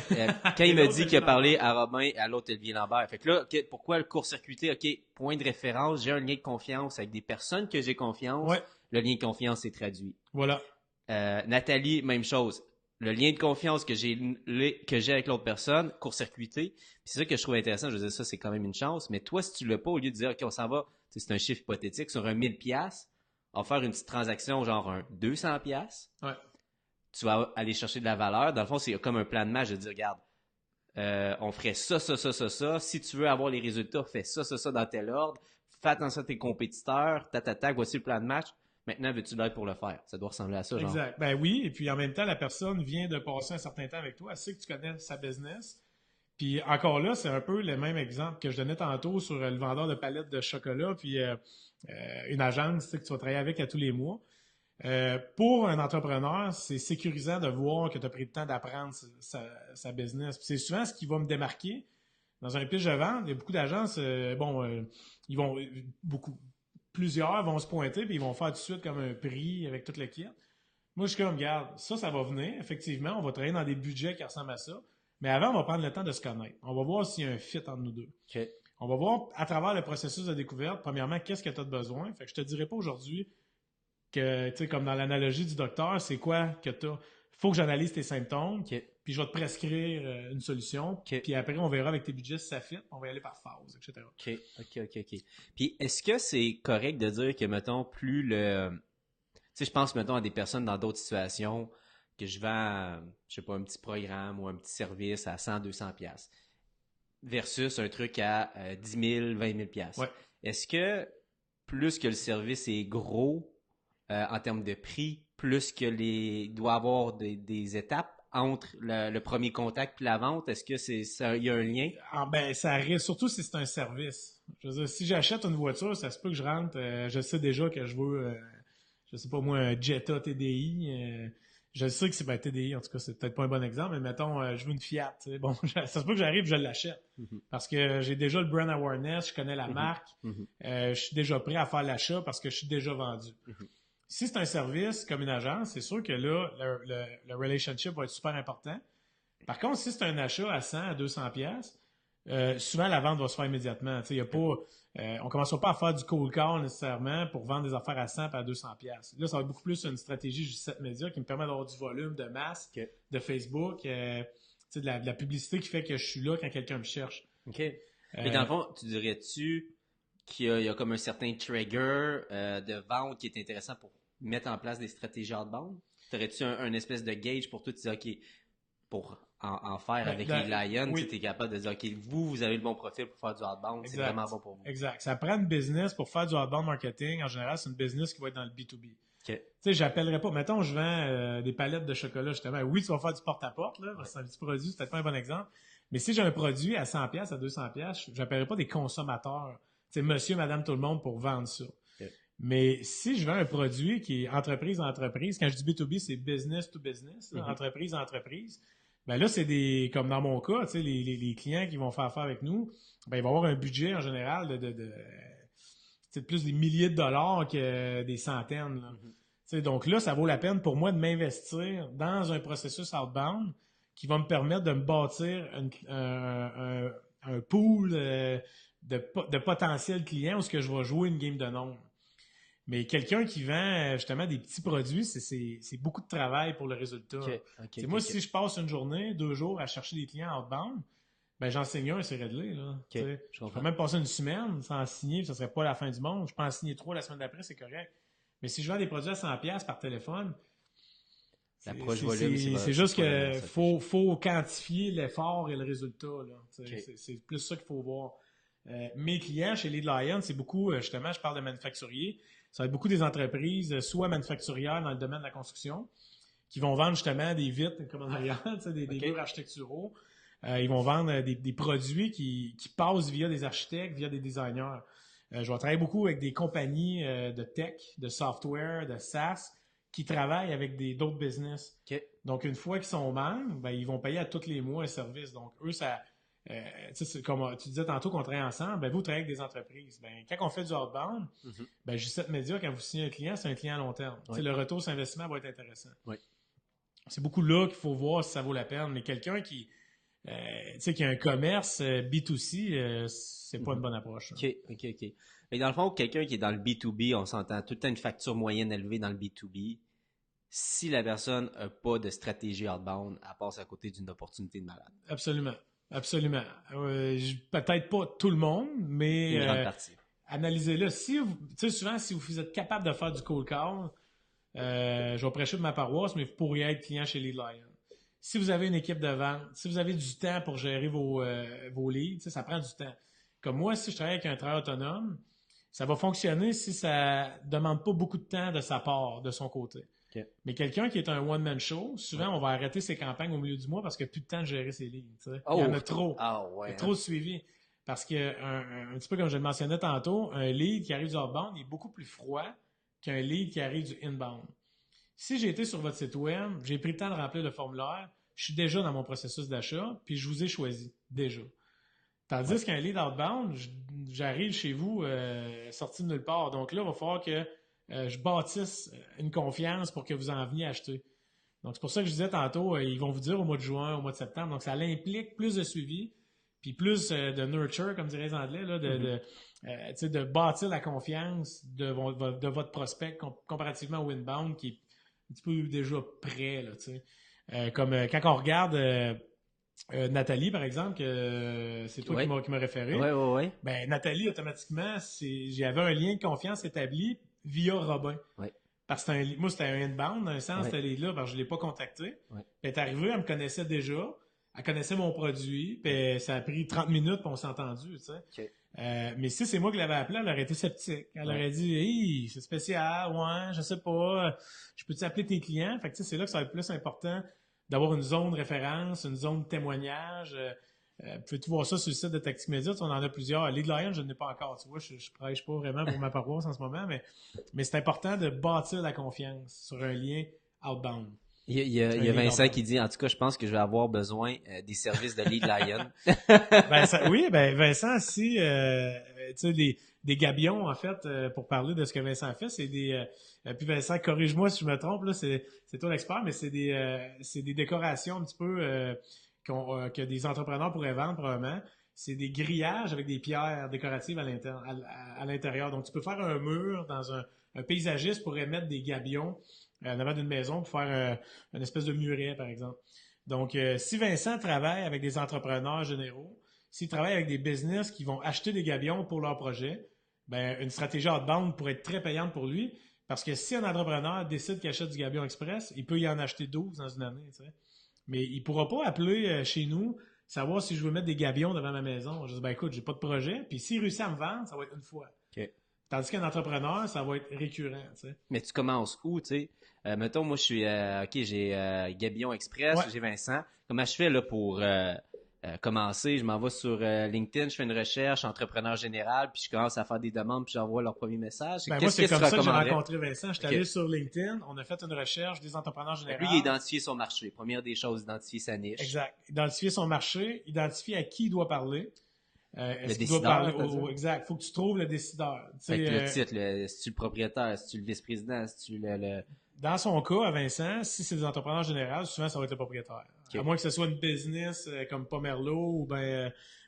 Quand il m'a dit qu'il a parlé à Robin et à l'autre Olivier Lambert. Fait que là, pourquoi le court-circuité? OK, point de référence, j'ai un lien de confiance avec des personnes que j'ai confiance. Ouais. Le lien de confiance est traduit. Voilà. Nathalie, même chose. Le lien de confiance que j'ai avec l'autre personne, court-circuité. Puis c'est ça que je trouve intéressant. Je veux dire, ça, c'est quand même une chance. Mais toi, si tu l'as pas, au lieu de dire, OK, on s'en va, c'est un chiffre hypothétique, sur un 1000$, on va faire une petite transaction, genre un 200$. Ouais. Tu vas aller chercher de la valeur. Dans le fond, c'est comme un plan de match de dire, regarde, on ferait ça. Si tu veux avoir les résultats, fais ça dans tel ordre. Fais attention à tes compétiteurs. Voici le plan de match. Maintenant, veux-tu l'aide pour le faire? Ça doit ressembler à ça, genre. Exact. Ben oui, et puis en même temps, la personne vient de passer un certain temps avec toi. Elle sait que tu connais sa business. Puis encore là, c'est un peu le même exemple que je donnais tantôt sur le vendeur de palettes de chocolat, puis une agence que tu vas travailler avec à tous les mois. Pour un entrepreneur, c'est sécurisant de voir que tu as pris le temps d'apprendre sa business. Puis c'est souvent ce qui va me démarquer. Dans un pitch de vente, il y a beaucoup d'agences, ils vont plusieurs vont se pointer puis ils vont faire tout de suite comme un prix avec toute le kit. Moi, je suis comme, regarde, ça va venir. Effectivement, on va travailler dans des budgets qui ressemblent à ça. Mais avant, on va prendre le temps de se connaître. On va voir s'il y a un fit entre nous deux. Okay. On va voir à travers le processus de découverte, premièrement, qu'est-ce que tu as de besoin. Fait que je te dirai pas aujourd'hui que, tu sais, comme dans l'analogie du docteur, c'est quoi que tu as. Il faut que j'analyse tes symptômes, puis je vais te prescrire une solution, puis après, on verra avec tes budgets si ça fit, on va y aller par phase, etc. OK. Puis, est-ce que c'est correct de dire que, mettons, plus le... Tu sais, je pense, mettons, à des personnes dans d'autres situations que je vends, je sais pas, un petit programme ou un petit service à 100-200$ versus un truc à 10 000, 20 000$. Ouais. Est-ce que plus que le service est gros en termes de prix, plus que il doit avoir des étapes entre le premier contact et la vente, est-ce que il y a un lien? Ben, ça arrive, surtout si c'est un service. Je veux dire, si j'achète une voiture, ça se peut que je rentre, je sais déjà que je veux, je sais pas moi, un Jetta TDI. Je sais que c'est TDI, en tout cas, c'est peut-être pas un bon exemple, mais mettons, je veux une Fiat. Bon, ça se peut que j'arrive, je l'achète. Parce que j'ai déjà le brand awareness, je connais la marque, je suis déjà prêt à faire l'achat parce que je suis déjà vendu. Si c'est un service comme une agence, c'est sûr que là, le relationship va être super important. Par contre, si c'est un achat à 100, à 200$, souvent la vente va se faire immédiatement. Il y a pas, on ne commencera pas à faire du cold call nécessairement pour vendre des affaires à 100 et à 200$. Là, ça va être beaucoup plus une stratégie G7 Media qui me permet d'avoir du volume, de masse, de Facebook, de la publicité qui fait que je suis là quand quelqu'un me cherche. OK. Mais dans le fond, tu dirais-tu qu'il y a comme un certain trigger de vente qui est intéressant pour mettre en place des stratégies outbound? T'aurais-tu un espèce de gauge pour toi, tu dis, OK, pour en faire avec les Lions, tu es capable de dire, OK, vous avez le bon profil pour faire du outbound, c'est vraiment bon pour vous. Exact. Ça prend une business pour faire du outbound marketing. En général, c'est une business qui va être dans le B2B. Okay. Tu sais, j'appellerais pas, mettons, je vends des palettes de chocolat, justement. Oui, tu vas faire du porte-à-porte, là, parce que c'est un petit produit, c'est peut-être pas un bon exemple. Mais si j'ai un produit à 100$, à 200$, j'appellerais pas des consommateurs. Tu sais, monsieur, madame, tout le monde pour vendre ça. Okay. Mais si je vends un produit qui est entreprise à entreprise, quand je dis B2B, c'est business to business, entreprise à entreprise. Ben là, c'est comme dans mon cas, tu sais, les clients qui vont faire affaire avec nous, ben ils vont avoir un budget en général de plus des milliers de dollars que des centaines. Là. Tu sais, donc là, ça vaut la peine pour moi de m'investir dans un processus outbound qui va me permettre de me bâtir un pool de potentiels clients où ce que je vais jouer une game de nombre. Mais quelqu'un qui vend justement des petits produits, c'est beaucoup de travail pour le résultat. Moi, si je passe une journée, 2 jours à chercher des clients outbound, ben j'enseigne un, c'est réglé. Là. Je peux même passer une semaine sans en signer, ça serait pas la fin du monde. Je peux en signer 3 la semaine d'après, c'est correct. Mais si je vends des produits à 100$ par téléphone, c'est juste que faut quantifier l'effort et le résultat. Là. C'est plus ça qu'il faut voir. Mes clients chez Lead Lion, c'est beaucoup, justement, je parle de manufacturiers. Ça va être beaucoup des entreprises, soit manufacturières dans le domaine de la construction, qui vont vendre justement des vitres, des murs architecturaux. Ils vont vendre des produits qui passent via des architectes, via des designers. Je vais travailler beaucoup avec des compagnies de tech, de software, de SaaS, qui travaillent avec d'autres business. Donc, une fois qu'ils sont membres, ben, ils vont payer à tous les mois un service. Donc, eux, ça... comme tu disais tantôt qu'on travaille ensemble, ben vous travaillez avec des entreprises. Ben, quand on fait du outbound, ben G7 Media, quand vous signez un client, c'est un client à long terme. Le retour sur investissement va être intéressant. C'est beaucoup là qu'il faut voir si ça vaut la peine. Mais quelqu'un qui a un commerce B2C, c'est pas une bonne approche. OK. Mais dans le fond, quelqu'un qui est dans le B2B, on s'entend tout le temps une facture moyenne élevée dans le B2B. Si la personne n'a pas de stratégie outbound, elle passe à côté d'une opportunité de malade. Absolument. Peut-être pas tout le monde, mais une grande partie. Analysez-le. Souvent, si vous êtes capable de faire du cold call, je vais prêcher de ma paroisse, mais vous pourriez être client chez Lead Lion. Si vous avez une équipe de vente, si vous avez du temps pour gérer vos leads, ça prend du temps. Comme moi, si je travaille avec un travail autonome, ça va fonctionner si ça demande pas beaucoup de temps de sa part, de son côté. Mais quelqu'un qui est un one-man show, souvent, on va arrêter ses campagnes au milieu du mois parce qu'il n'y a plus de temps de gérer ses leads. Il y en a trop. Il y a trop de suivi. Parce que, un petit peu comme je le mentionnais tantôt, un lead qui arrive du outbound est beaucoup plus froid qu'un lead qui arrive du inbound. Si j'ai été sur votre site web, j'ai pris le temps de remplir le formulaire, je suis déjà dans mon processus d'achat, puis je vous ai choisi, déjà. Tandis qu'un lead outbound, j'arrive chez vous sorti de nulle part. Donc là, il va falloir que je bâtisse une confiance pour que vous en veniez acheter. Donc, c'est pour ça que je disais tantôt, ils vont vous dire au mois de juin, au mois de septembre. Donc, ça implique plus de suivi, puis plus de nurture, comme diraient les Anglais, là, de bâtir la confiance de votre prospect comparativement au inbound qui est un petit peu déjà prêt. Là, comme quand on regarde Nathalie, par exemple, c'est toi qui m'as référé. Oui. Ben, Nathalie, automatiquement, j'avais un lien de confiance établi via Robin. Parce que moi, c'était un inbound, dans un sens, cette lead-là, parce que je ne l'ai pas contacté. Elle est arrivée, elle me connaissait déjà, elle connaissait mon produit, puis ça a pris 30 minutes, puis on s'est entendu, mais si c'est moi qui l'avais appelé, elle aurait été sceptique. Elle aurait dit, hey, c'est spécial, je sais pas, je peux-tu appeler tes clients? Fait que c'est là que ça va être plus important d'avoir une zone de référence, une zone de témoignage. Peux-tu voir ça sur le site de Tactique Média? On en a plusieurs. Lead Lion, je ne l'ai pas encore. Tu vois, je prêche pas vraiment pour ma paroisse en ce moment, mais c'est important de bâtir la confiance sur un lien outbound. Il y a Vincent qui dit, en tout cas, je pense que je vais avoir besoin des services de Lead Lion. Vincent, si tu sais, des gabions, en fait, pour parler de ce que Vincent fait, c'est puis Vincent, corrige-moi si je me trompe, là, c'est toi l'expert, mais c'est des décorations un petit peu que des entrepreneurs pourraient vendre probablement. C'est des grillages avec des pierres décoratives à l'intérieur. Donc, tu peux faire un mur dans un paysagiste pourrait mettre des gabions en avant d'une maison pour faire une espèce de muret, par exemple. Donc, si Vincent travaille avec des entrepreneurs généraux, s'il travaille avec des business qui vont acheter des gabions pour leur projet, ben une stratégie outbound pourrait être très payante pour lui parce que si un entrepreneur décide qu'il achète du gabion express, il peut y en acheter 12 dans une année. Tu sais. Mais il ne pourra pas appeler chez nous, savoir si je veux mettre des gabions devant ma maison. Je dis, ben écoute, j'ai pas de projet. Puis s'il réussit à me vendre, ça va être une fois. Tandis qu'un entrepreneur, ça va être récurrent. Tu sais. Mais tu commences où, tu sais? Mettons, moi, je suis, j'ai Gabion Express, j'ai Vincent. Comment je fais là pour commencer? Je m'en vais sur LinkedIn, je fais une recherche, entrepreneur général, puis je commence à faire des demandes, puis j'envoie leur premier message. Moi, c'est comme ça que j'ai rencontré Vincent. Je suis allé sur LinkedIn, on a fait une recherche des entrepreneurs généraux. Lui, il a identifié son marché. Première des choses, identifier sa niche. Exact. Identifier son marché, identifier à qui il doit parler. Le décideur. Exact. Faut que tu trouves le décideur. Fait que le titre, si tu le propriétaire, si tu le vice-président, si tu le... Dans son cas, à Vincent, si c'est des entrepreneurs généraux, souvent, ça va être le propriétaire. À moins que ce soit une business comme Pomerleau ou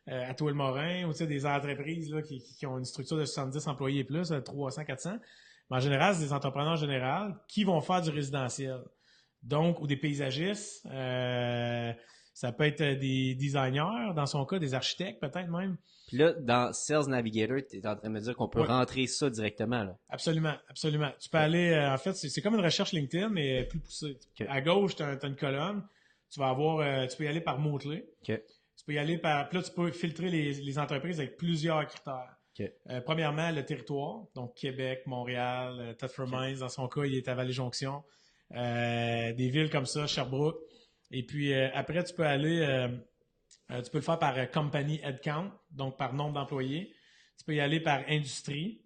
Atoile Morin ou des entreprises là, qui ont une structure de 70 employés et plus, 300, 400. Mais en général, c'est des entrepreneurs en général qui vont faire du résidentiel. Donc, ou des paysagistes, ça peut être des designers, dans son cas, des architectes peut-être même. Puis là, dans Sales Navigator, tu es en train de me dire qu'on peut Oui. rentrer ça directement, là. Absolument, absolument. Tu peux aller, en fait, c'est comme une recherche LinkedIn, mais plus poussée. Okay. À gauche, tu as une colonne. Tu vas avoir, tu peux y aller par mots-clés. Okay. Tu peux y aller par, puis là, tu peux filtrer les entreprises avec plusieurs critères. Okay. Premièrement, le territoire. Donc, Québec, Montréal, Thetford Mines, dans son cas, il est à Vallée-Jonction. Des villes comme ça, Sherbrooke. Et puis, après, tu peux aller, tu peux le faire par company headcount, donc par nombre d'employés. Tu peux y aller par industrie.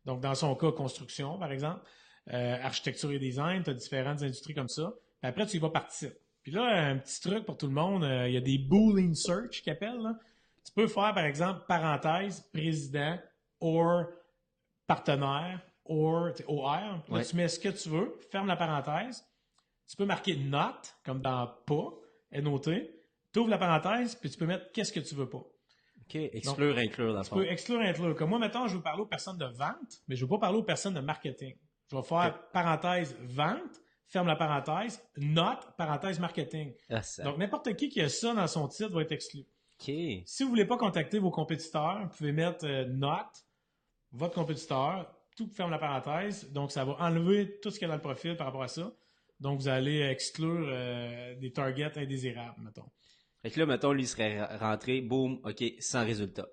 Donc, dans son cas, construction, par exemple. Architecture et design, tu as différentes industries comme ça. Puis après, tu y vas par titre. Puis là, un petit truc pour tout le monde, il y a des Boolean search qu'ils appellent. Là. Tu peux faire, par exemple, parenthèse, président, or partenaire, or, OR. Là, Ouais. tu mets ce que tu veux, ferme la parenthèse. Tu peux marquer not, comme dans pas, N-O-T. Tu ouvres la parenthèse, puis tu peux mettre qu'est-ce que tu veux pas. OK. Exclure, donc, inclure, dans le fond. Tu peux exclure, inclure. Comme moi, mettons, je veux parler aux personnes de vente, mais je veux pas parler aux personnes de marketing. Je vais faire parenthèse vente, ferme la parenthèse, note, parenthèse marketing. Ah, donc, n'importe qui a ça dans son titre va être exclu. Okay. Si vous voulez pas contacter vos compétiteurs, vous pouvez mettre note, votre compétiteur, tout ferme la parenthèse. Donc, ça va enlever tout ce qu'il y a dans le profil par rapport à ça. Donc, vous allez exclure des targets indésirables, mettons. Fait que là, mettons, lui serait rentré, boum, OK, sans résultat.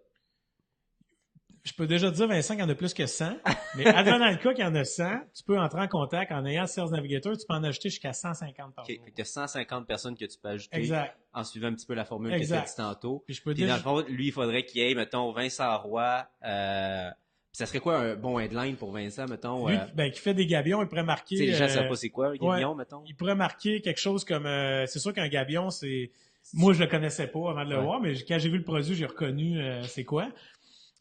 Je peux déjà te dire, Vincent, qu'il y en a plus que 100. Mais advenant le cas qu'il y en a 100, tu peux entrer en contact en ayant Sales Navigator. Tu peux en ajouter jusqu'à 150 par jour. Fait que tu as 150 personnes que tu peux ajouter exact. En suivant un petit peu la formule que tu as dit tantôt. Puis, je peux puis dans le fond, lui, il faudrait qu'il y ait, mettons, Vincent Roy. Ça serait quoi un bon headline pour Vincent, mettons? Lui, qui fait des gabions, il pourrait marquer... Tu sais, les gens ne savent pas c'est quoi, un gabion, mettons? Il pourrait marquer quelque chose comme... c'est sûr qu'un gabion, c'est... Moi, je le connaissais pas avant de le voir, mais quand j'ai vu le produit, j'ai reconnu c'est quoi.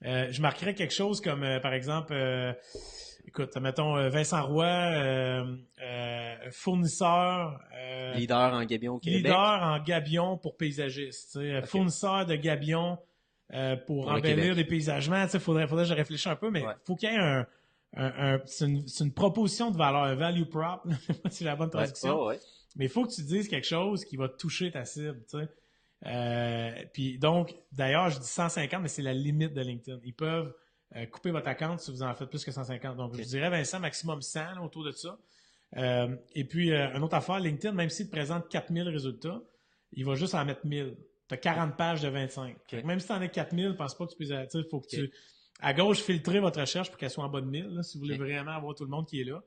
Je marquerais quelque chose comme, par exemple, écoute, mettons Vincent Roy, fournisseur... leader en gabion au Québec. Leader en gabion pour paysagistes. Okay. Fournisseur de gabion pour embellir des paysagements. Il faudrait que je réfléchisse un peu, mais faut qu'il y ait c'est une proposition de valeur, un value prop, c'est la bonne traduction. Mais il faut que tu dises quelque chose qui va toucher ta cible, tu sais. Puis donc, d'ailleurs, je dis 150, mais c'est la limite de LinkedIn. Ils peuvent couper votre account si vous en faites plus que 150. Donc, je dirais, Vincent, maximum 100 là, autour de ça. Et puis, une autre affaire, LinkedIn, même s'il te présente 4000 résultats, il va juste en mettre 1000. Tu as 40 pages de 25. Même si tu en as 4000, pense pas que tu peux... Il faut que tu... À gauche, filtrer votre recherche pour qu'elle soit en bas de 1000, là, si vous voulez vraiment avoir tout le monde qui est là.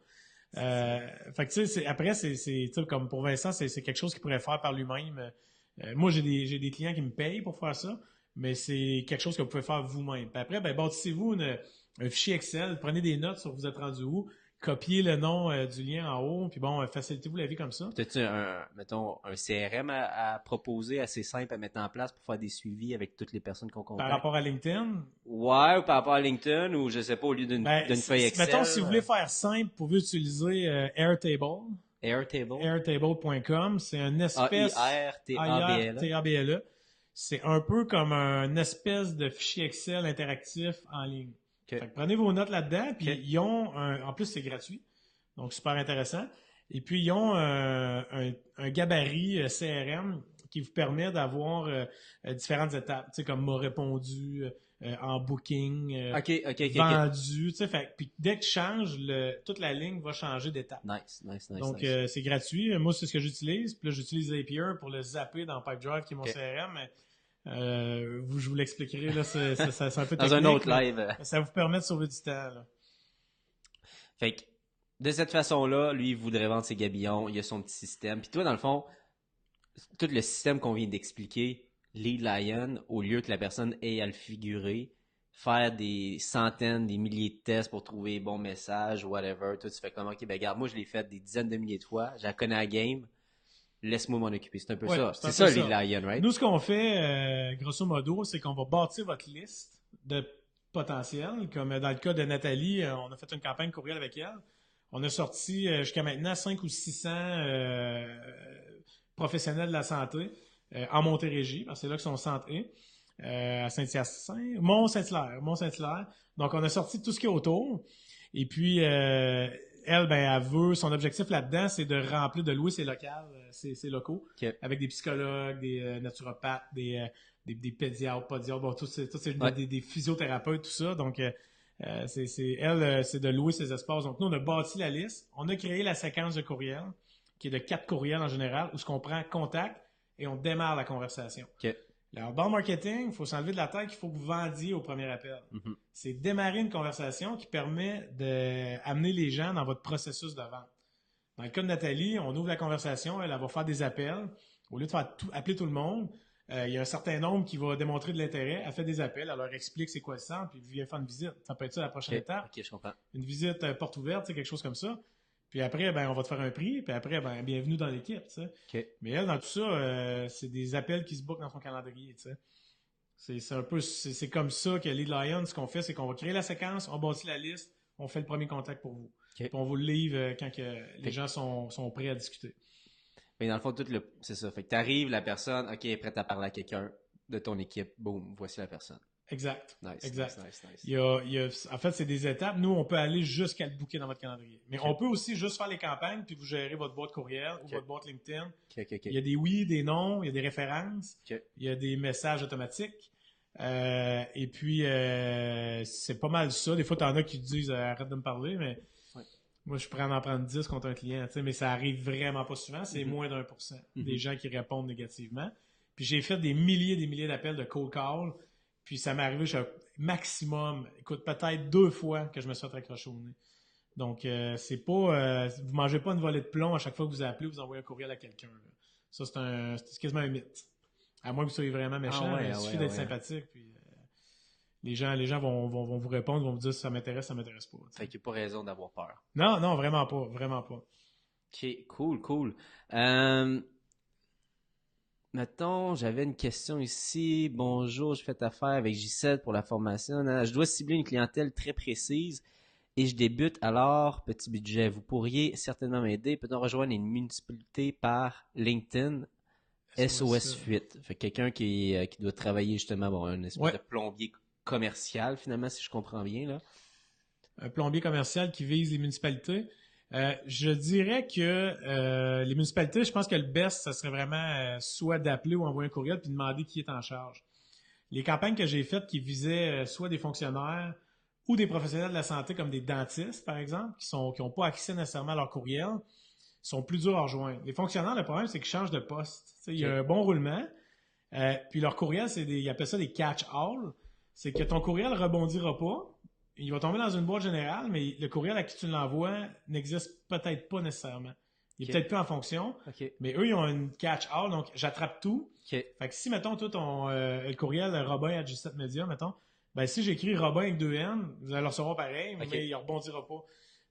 Fait que tu sais, après, c'est comme pour Vincent, c'est quelque chose qu'il pourrait faire par lui-même. Moi, j'ai des clients qui me payent pour faire ça, mais c'est quelque chose que vous pouvez faire vous-même. Puis après, bâtissez-vous un fichier Excel, prenez des notes sur vous êtes rendu où, copiez le nom du lien en haut, puis facilitez-vous la vie comme ça. As-tu mettons, un CRM à proposer assez simple à mettre en place pour faire des suivis avec toutes les personnes qu'on contacte? Par rapport à LinkedIn? Ouais, ou par rapport à LinkedIn, ou je sais pas, au lieu d'une feuille Excel. Mettons, si vous voulez faire simple, vous pouvez utiliser Airtable. Airtable? Airtable.com, c'est une espèce... A-I-R-T-A-B-L-E. C'est un peu comme une espèce de fichier Excel interactif en ligne. Fait que prenez vos notes là-dedans, puis ils ont en plus c'est gratuit, donc super intéressant. Et puis ils ont un gabarit CRM qui vous permet d'avoir différentes étapes, tu sais comme m'a répondu, en booking, vendu, tu sais. Puis dès que tu changes, toute la ligne va changer d'étape. Nice. Donc c'est gratuit. Moi c'est ce que j'utilise. Puis là j'utilise Zapier pour le zapper dans Pipedrive qui est mon CRM. Mais, je vous l'expliquerai là, c'est un peu technique. Dans un autre live. Ça vous permet de sauver du temps. Là. Fait que de cette façon-là, lui il voudrait vendre ses gabillons, il a son petit système. Puis toi dans le fond, tout le système qu'on vient d'expliquer, Lead Lion, au lieu que la personne ait à le figurer, faire des centaines, des milliers de tests pour trouver les bons messages, whatever, toi tu fais comme, ok, regarde, moi je l'ai fait des dizaines de milliers de fois, je la connais à game, laisse-moi m'en occuper. C'est un peu ça. C'est ça, Lead Lion, right? Nous, ce qu'on fait, grosso modo, c'est qu'on va bâtir votre liste de potentiels, comme dans le cas de Nathalie, on a fait une campagne courriel avec elle. On a sorti jusqu'à maintenant 5 ou 600 professionnels de la santé en Montérégie, parce que c'est là que son centre est, à Saint-Hyacinthe, Mont-Saint-Hilaire. Donc, on a sorti tout ce qui est autour. Et puis, elle veut, son objectif là-dedans, c'est de louer ses locales, ses locaux, OK. avec des psychologues, des naturopathes, des pédiatres, podiatres, bon, Ouais. des physiothérapeutes, tout ça. Donc, c'est de louer ses espaces. Donc, nous, on a bâti la liste. On a créé la séquence de courriel, qui est de 4 courriels en général, où ce qu'on prend contact et on démarre la conversation. OK. L'outbound marketing, il faut s'enlever de la tête qu'il faut que vous vendiez au premier appel. Mhm. C'est démarrer une conversation qui permet d'amener les gens dans votre processus de vente. Dans le cas de Nathalie, on ouvre la conversation, elle va faire des appels. Au lieu de faire appeler tout le monde, il y a un certain nombre qui va démontrer de l'intérêt. Elle fait des appels, elle leur explique c'est quoi le centre, puis vient faire une visite. Ça peut être ça la prochaine OK. étape. OK, je comprends. Une visite porte ouverte, quelque chose comme ça. Puis après, on va te faire un prix. Puis après, bienvenue dans l'équipe. OK. Mais elle, dans tout ça, c'est des appels qui se bookent dans son calendrier. C'est comme ça que Lead Lion, ce qu'on fait, c'est qu'on va créer la séquence, on bâtit la liste, on fait le premier contact pour vous. OK. Puis on vous le livre quand les gens sont prêts à discuter. Mais dans le fond, c'est ça. Fait que t'arrives, la personne, OK, est prête à parler à quelqu'un de ton équipe. Boum, voici la personne. Exact. Nice. Exact. Nice. En fait, c'est des étapes. Nous, on peut aller jusqu'à le booker dans votre calendrier. Mais on peut aussi juste faire les campagnes, puis vous gérez votre boîte courriel ou votre boîte LinkedIn. OK. Il y a des oui, des non, il y a des références, OK. il y a des messages automatiques. Et puis, c'est pas mal ça. Des fois, t'en as qui te disent arrête de me parler, mais moi, je prends en prendre 10 contre un client, mais ça arrive vraiment pas souvent. C'est moins d'1% des gens qui répondent négativement. Puis j'ai fait des milliers d'appels de cold call. Puis ça m'est arrivé maximum, écoute, peut-être 2 fois que je me suis fait raccrocher au nez. Donc, c'est pas... vous mangez pas une volée de plomb à chaque fois que vous appelez, vous envoyez un courriel à quelqu'un. Là. Ça, c'est quasiment un mythe. À moins que vous soyez vraiment méchant, il suffit d'être sympathique. Puis les gens vont vous répondre, vont vous dire si ça m'intéresse pas. Fait qu'il n'y a pas raison d'avoir peur. Non, vraiment pas. OK, cool. Mettons, j'avais une question ici. Bonjour, je fais affaire avec J7 pour la formation. Je dois cibler une clientèle très précise et je débute alors, petit budget. Vous pourriez certainement m'aider. Peut-on rejoindre une municipalité par LinkedIn? SOS Fuite. Fait quelqu'un qui doit travailler justement, un espèce de plombier commercial finalement, si je comprends bien, là. Un plombier commercial qui vise les municipalités. Je dirais que les municipalités, je pense que le best, ça serait vraiment soit d'appeler ou envoyer un courriel puis demander qui est en charge. Les campagnes que j'ai faites qui visaient soit des fonctionnaires ou des professionnels de la santé comme des dentistes, par exemple, qui n'ont pas accès nécessairement à leur courriel, sont plus durs à rejoindre. Les fonctionnaires, le problème, c'est qu'ils changent de poste. Il y a un bon roulement, puis leur courriel, ils appellent ça des catch-all. C'est que ton courriel ne rebondira pas. Il va tomber dans une boîte générale, mais le courriel à qui tu l'envoies n'existe peut-être pas nécessairement. Il est peut-être plus en fonction, mais eux, ils ont une catch-all, donc j'attrape tout. Fait que si, mettons, toi, le courriel Robin@G7media, mettons, si j'écris Robin avec 2 N, vous allez le recevoir pareil, mais il ne rebondira pas.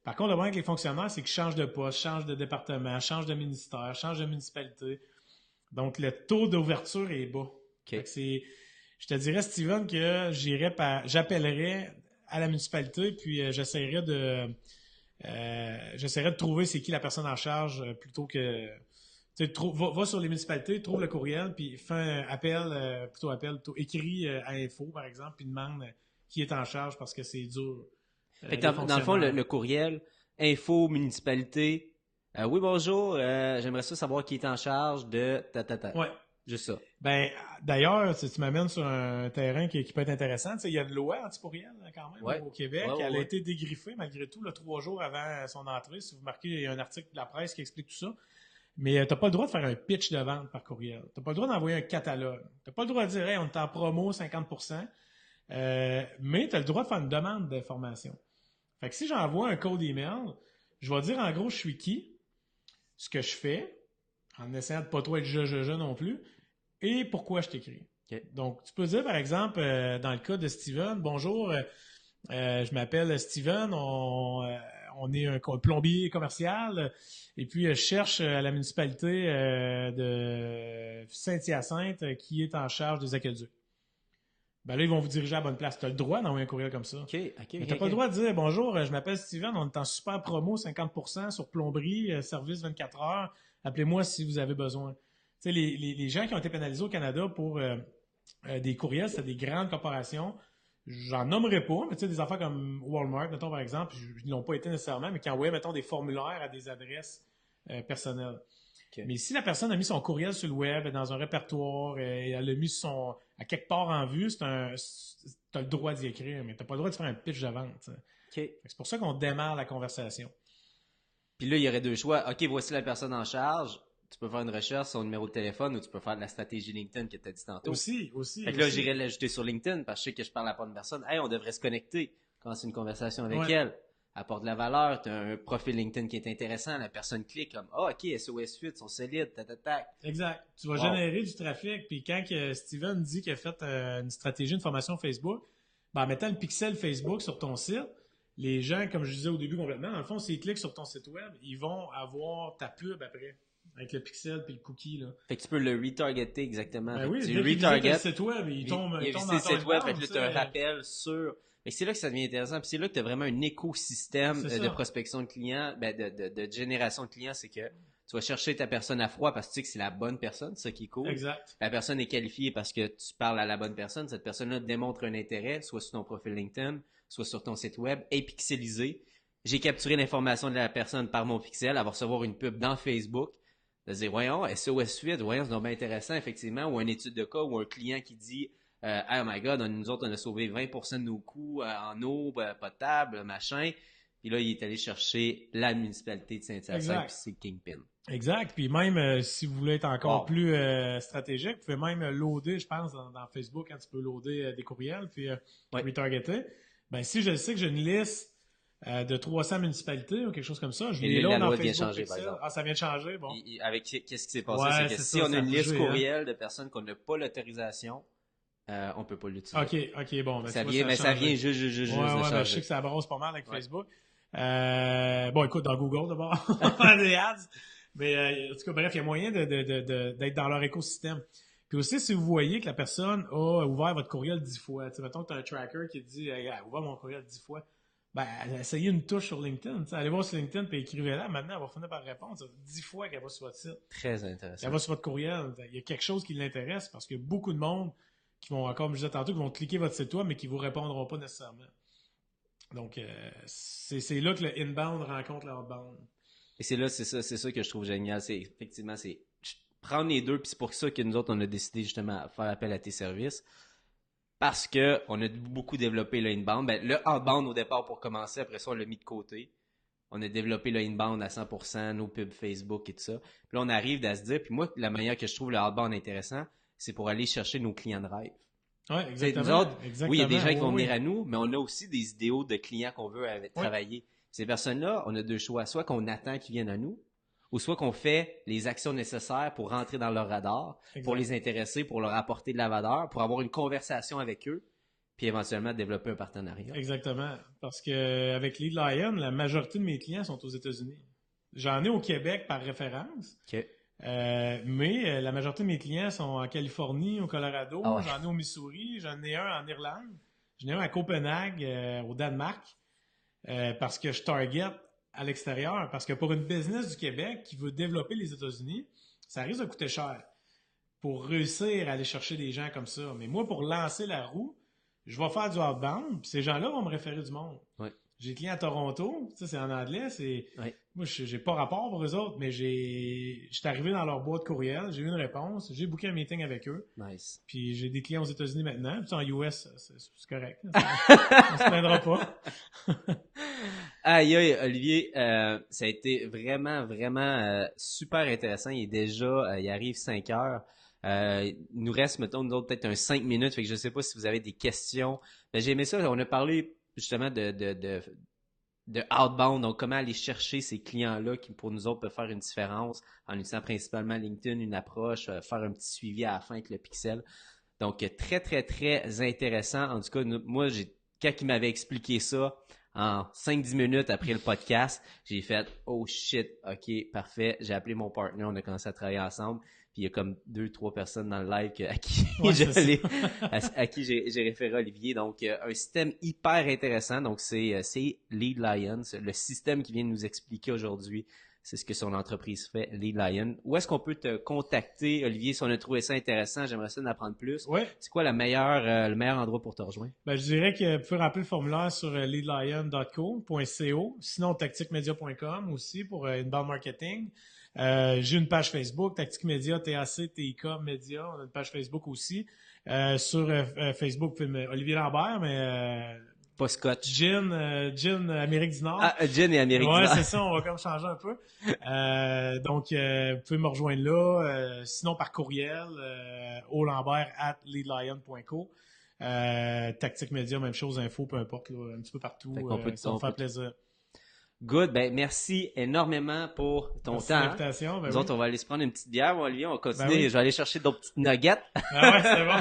Par contre, le problème avec les fonctionnaires, c'est qu'ils changent de poste, changent de département, changent de ministère, changent de municipalité. Donc, le taux d'ouverture est bas. Fait que je te dirais, Steven, que j'appellerais à la municipalité, puis j'essaierais de trouver c'est qui la personne en charge plutôt que... Va sur les municipalités, trouve le courriel, puis fais un appel, écris à info, par exemple, puis demande qui est en charge parce que c'est dur. Fait que dans le fond, le courriel, info, municipalité, oui, bonjour, j'aimerais ça savoir qui est en charge de Ouais. Juste ça. D'ailleurs, tu m'amènes sur un terrain qui peut être intéressant. Il y a une loi anti-pourriel quand même au Québec. Elle a été dégriffée malgré tout 3 jours avant son entrée. Si vous marquez, il y a un article de la presse qui explique tout ça. Mais tu n'as pas le droit de faire un pitch de vente par courriel. Tu n'as pas le droit d'envoyer un catalogue. Tu n'as pas le droit de dire hey, on est en promo 50%. Mais tu as le droit de faire une demande d'information. Fait que si j'envoie un code email, je vais dire en gros je suis qui, ce que je fais, en essayant de pas trop être je non plus, et pourquoi je t'écris. Donc, tu peux dire, par exemple, dans le cas de Steven, bonjour, je m'appelle Steven, on est un plombier commercial, et puis je cherche à la municipalité de Saint-Hyacinthe qui est en charge des aqueducs. Là, ils vont vous diriger à la bonne place. Tu as le droit d'envoyer un courriel comme ça. Mais tu n'as pas le droit de dire bonjour, je m'appelle Steven, on est en super promo 50% sur plomberie, service 24 heures. Appelez-moi si vous avez besoin. Tu sais, les gens qui ont été pénalisés au Canada pour des courriels, c'est des grandes corporations j'en nommerai pas, mais tu sais, des affaires comme Walmart, mettons par exemple, ils l'ont pas été nécessairement, mais qui envoyaient, mettons, des formulaires à des adresses personnelles. OK. Mais si la personne a mis son courriel sur le web, dans un répertoire, et elle l'a mis à quelque part en vue, t'as le droit d'y écrire, mais t'as pas le droit de faire un pitch de vente. T'sais. OK. C'est pour ça qu'on démarre la conversation. Puis là, il y aurait deux choix. OK, voici la personne en charge. Tu peux faire une recherche, son numéro de téléphone, ou tu peux faire de la stratégie LinkedIn que tu as dit tantôt. Aussi. Fait que là, j'irais l'ajouter sur LinkedIn parce que je sais que je parle à la bonne personne. Hey, on devrait se connecter. Commencer une conversation avec elle. Apporte de la valeur. Tu as un profil LinkedIn qui est intéressant. La personne clique comme, OK, SOS 8 sont solides, tac. Exact. Tu vas générer du trafic. Puis quand Steven dit qu'il a fait une stratégie, une formation Facebook, ben, en mettant le pixel Facebook sur ton site, les gens, comme je disais au début complètement, dans le fond, s'ils cliquent sur ton site web, ils vont avoir ta pub après. Avec le pixel puis le cookie, là. Fait que tu peux le retargeter exactement. Ben oui, tu le retarget. Le site web, il tombe dans le site web, fait que là, tu as un ça. rappel sur. Fait que c'est là que ça devient intéressant. Puis c'est là que tu as vraiment un écosystème C'est de ça. prospection de clients, de génération de clients. C'est que tu vas chercher ta personne à froid parce que tu sais que c'est la bonne personne, c'est ça qui est cool. Exact. La personne est qualifiée parce que tu parles à la bonne personne. Cette personne-là démontre un intérêt, soit sur ton profil LinkedIn, soit sur ton site web, est pixelisé. J'ai capturé l'information de la personne par mon pixel, elle va recevoir une pub dans Facebook. De dire, voyons, SOS 8, voyons, c'est donc bien intéressant, effectivement, ou une étude de cas, ou un client qui dit, oh my god, nous autres, on a sauvé 20% de nos coûts en eau potable, machin. Puis là, il est allé chercher la municipalité de Saint-Hyacinthe, puis c'est Kingpin. Exact. Puis même, si vous voulez être encore plus stratégique, vous pouvez même loader, je pense, dans Facebook, quand tu peux loader des courriels, puis retargeter. Ben, si je sais que j'ai une liste de 300 municipalités ou quelque chose comme ça, je les load dans Facebook. Changer, par exemple. Ah, ça vient de changer, bon. Avec qu'est-ce qui s'est passé, c'est que si on a une liste courriel de personnes qu'on n'a pas l'autorisation, on peut pas l'utiliser. OK, bon. Ben, ça vient juste de changer. Ben, je sais que ça brosse pas mal avec Facebook. Bon, écoute, dans Google, d'abord, on fait des ads. Mais, en tout cas, bref, il y a moyen d'être dans leur écosystème. Puis aussi, si vous voyez que la personne a ouvert votre courriel 10 fois, mettons que tu as un tracker qui te dit hey, « ouvert mon courriel 10 fois », ben, essayez une touche sur LinkedIn. Allez voir sur LinkedIn et écrivez-la. Maintenant, elle va finir par répondre. Ça fait 10 fois qu'elle va sur votre site. Très intéressant. Elle va sur votre courriel. Il y a quelque chose qui l'intéresse parce qu'il y a beaucoup de monde qui vont, comme je disais tantôt, qui vont cliquer votre site web, mais qui ne vous répondront pas nécessairement. Donc, c'est là que le inbound rencontre le outbound. Et c'est ça que je trouve génial. C'est effectivement, c'est prendre les deux, puis c'est pour ça que nous autres, on a décidé justement de faire appel à tes services. Parce que on a beaucoup développé le inbound. Ben, le outbound au départ pour commencer, après ça, on l'a mis de côté. On a développé le inbound à 100%, nos pubs Facebook et tout ça. Puis là, on arrive à se dire, puis moi, la manière que je trouve le outbound intéressant, c'est pour aller chercher nos clients de rêve. Oui, exactement. Nous autres, oui, il y a des gens qui vont venir à nous, mais on a aussi des idéaux de clients qu'on veut travailler. Ces personnes-là, on a deux choix. Soit qu'on attend qu'ils viennent à nous, ou soit qu'on fait les actions nécessaires pour rentrer dans leur radar, pour les intéresser, pour leur apporter de la valeur, pour avoir une conversation avec eux, puis éventuellement développer un partenariat. Exactement. Parce que avec Lead Lion, la majorité de mes clients sont aux États-Unis. J'en ai au Québec par référence. OK. Mais la majorité de mes clients sont en Californie, au Colorado, j'en ai au Missouri, j'en ai un en Irlande, j'en ai un à Copenhague, au Danemark, parce que je target à l'extérieur, parce que pour une business du Québec qui veut développer les États-Unis, ça risque de coûter cher pour réussir à aller chercher des gens comme ça. Mais moi, pour lancer la roue, je vais faire du outbound, puis ces gens-là vont me référer du monde. Ouais. J'ai des clients à Toronto, ça c'est en anglais, moi j'ai pas rapport pour eux autres, mais j'étais arrivé dans leur boîte courriel, j'ai eu une réponse, j'ai booké un meeting avec eux. Nice. Puis j'ai des clients aux États-Unis maintenant, puis en US, c'est correct. On se plaindra pas. Aïe, Olivier, ça a été vraiment, vraiment super intéressant. Il arrive 5 heures. Il nous reste, mettons, nous autres, peut-être un 5 minutes. Fait que je sais pas si vous avez des questions. Mais j'ai aimé ça. On a parlé justement de outbound. Donc, comment aller chercher ces clients-là qui, pour nous autres, peuvent faire une différence en utilisant principalement LinkedIn, une approche, faire un petit suivi à la fin avec le pixel. Donc, très, très, très intéressant. En tout cas, moi, quand il m'avait expliqué ça, en 5-10 minutes après le podcast, j'ai fait « Oh shit, ok, parfait ». J'ai appelé mon partner, on a commencé à travailler ensemble. Puis il y a comme 2-3 personnes dans le live à qui j'ai référé Olivier. Donc, un système hyper intéressant. Donc, c'est Lead Lion, le système qui vient de nous expliquer aujourd'hui. C'est ce que son entreprise fait, Lead Lion. Où est-ce qu'on peut te contacter, Olivier, si on a trouvé ça intéressant? J'aimerais ça en apprendre plus. Oui. C'est quoi le meilleur endroit pour te rejoindre? Ben, je dirais que vous pouvez remplir le formulaire sur leadlion.co. Sinon, tacticmedia.com aussi pour inbound marketing. J'ai une page Facebook, Tactique Média, TAC, Média. On a une page Facebook aussi. Sur Facebook, Olivier Lambert, mais Pas Scotch. Gin Amérique du Nord. Ah, Gin et Amérique du Nord. Ouais, c'est ça, on va comme changer un peu. Donc, vous pouvez me rejoindre là. Sinon, par courriel, olambert@leadlion.co. Tactique Média, même chose, info, peu importe, là, un petit peu partout. Ça va faire plaisir. Good. Ben, merci énormément pour ton merci temps. L'invitation. Ben Nous autres, on va aller se prendre une petite bière, moi, Olivier. On va continuer. Ben oui. Je vais aller chercher d'autres petites nuggets. Ah ouais, c'est bon.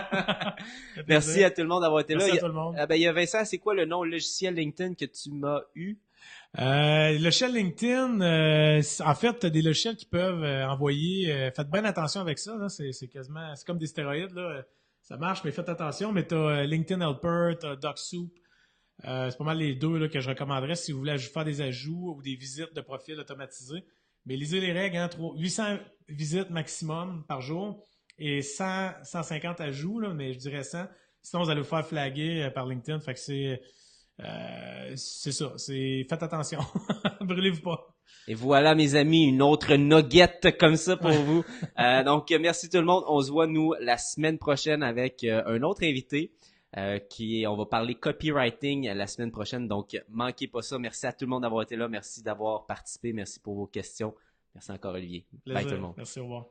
Merci à tout le monde d'avoir été merci là. À tout le monde. Il y a Vincent, c'est quoi le nom logiciel LinkedIn que tu m'as eu? Le logiciel LinkedIn, en fait, t'as des logiciels qui peuvent envoyer. Faites bien attention avec ça. Là, c'est quasiment, c'est comme des stéroïdes. Là. Ça marche, mais faites attention. Mais t'as LinkedIn Helper, t'as DocSoup. C'est pas mal les deux là, que je recommanderais si vous voulez faire des ajouts ou des visites de profil automatisées. Mais lisez les règles, hein, 800 visites maximum par jour et 150 ajouts, là, mais je dirais 100. Sinon, vous allez vous faire flaguer par LinkedIn. Fait que c'est ça. Faites attention. Brûlez-vous pas. Et voilà, mes amis, une autre nugget comme ça pour vous. Donc, merci tout le monde. On se voit, nous, la semaine prochaine avec un autre invité. On va parler copywriting la semaine prochaine, donc manquez pas ça. Merci à tout le monde d'avoir été là, merci d'avoir participé, merci pour vos questions. Merci encore Olivier. Plaisir. Bye tout le monde. Merci, au revoir.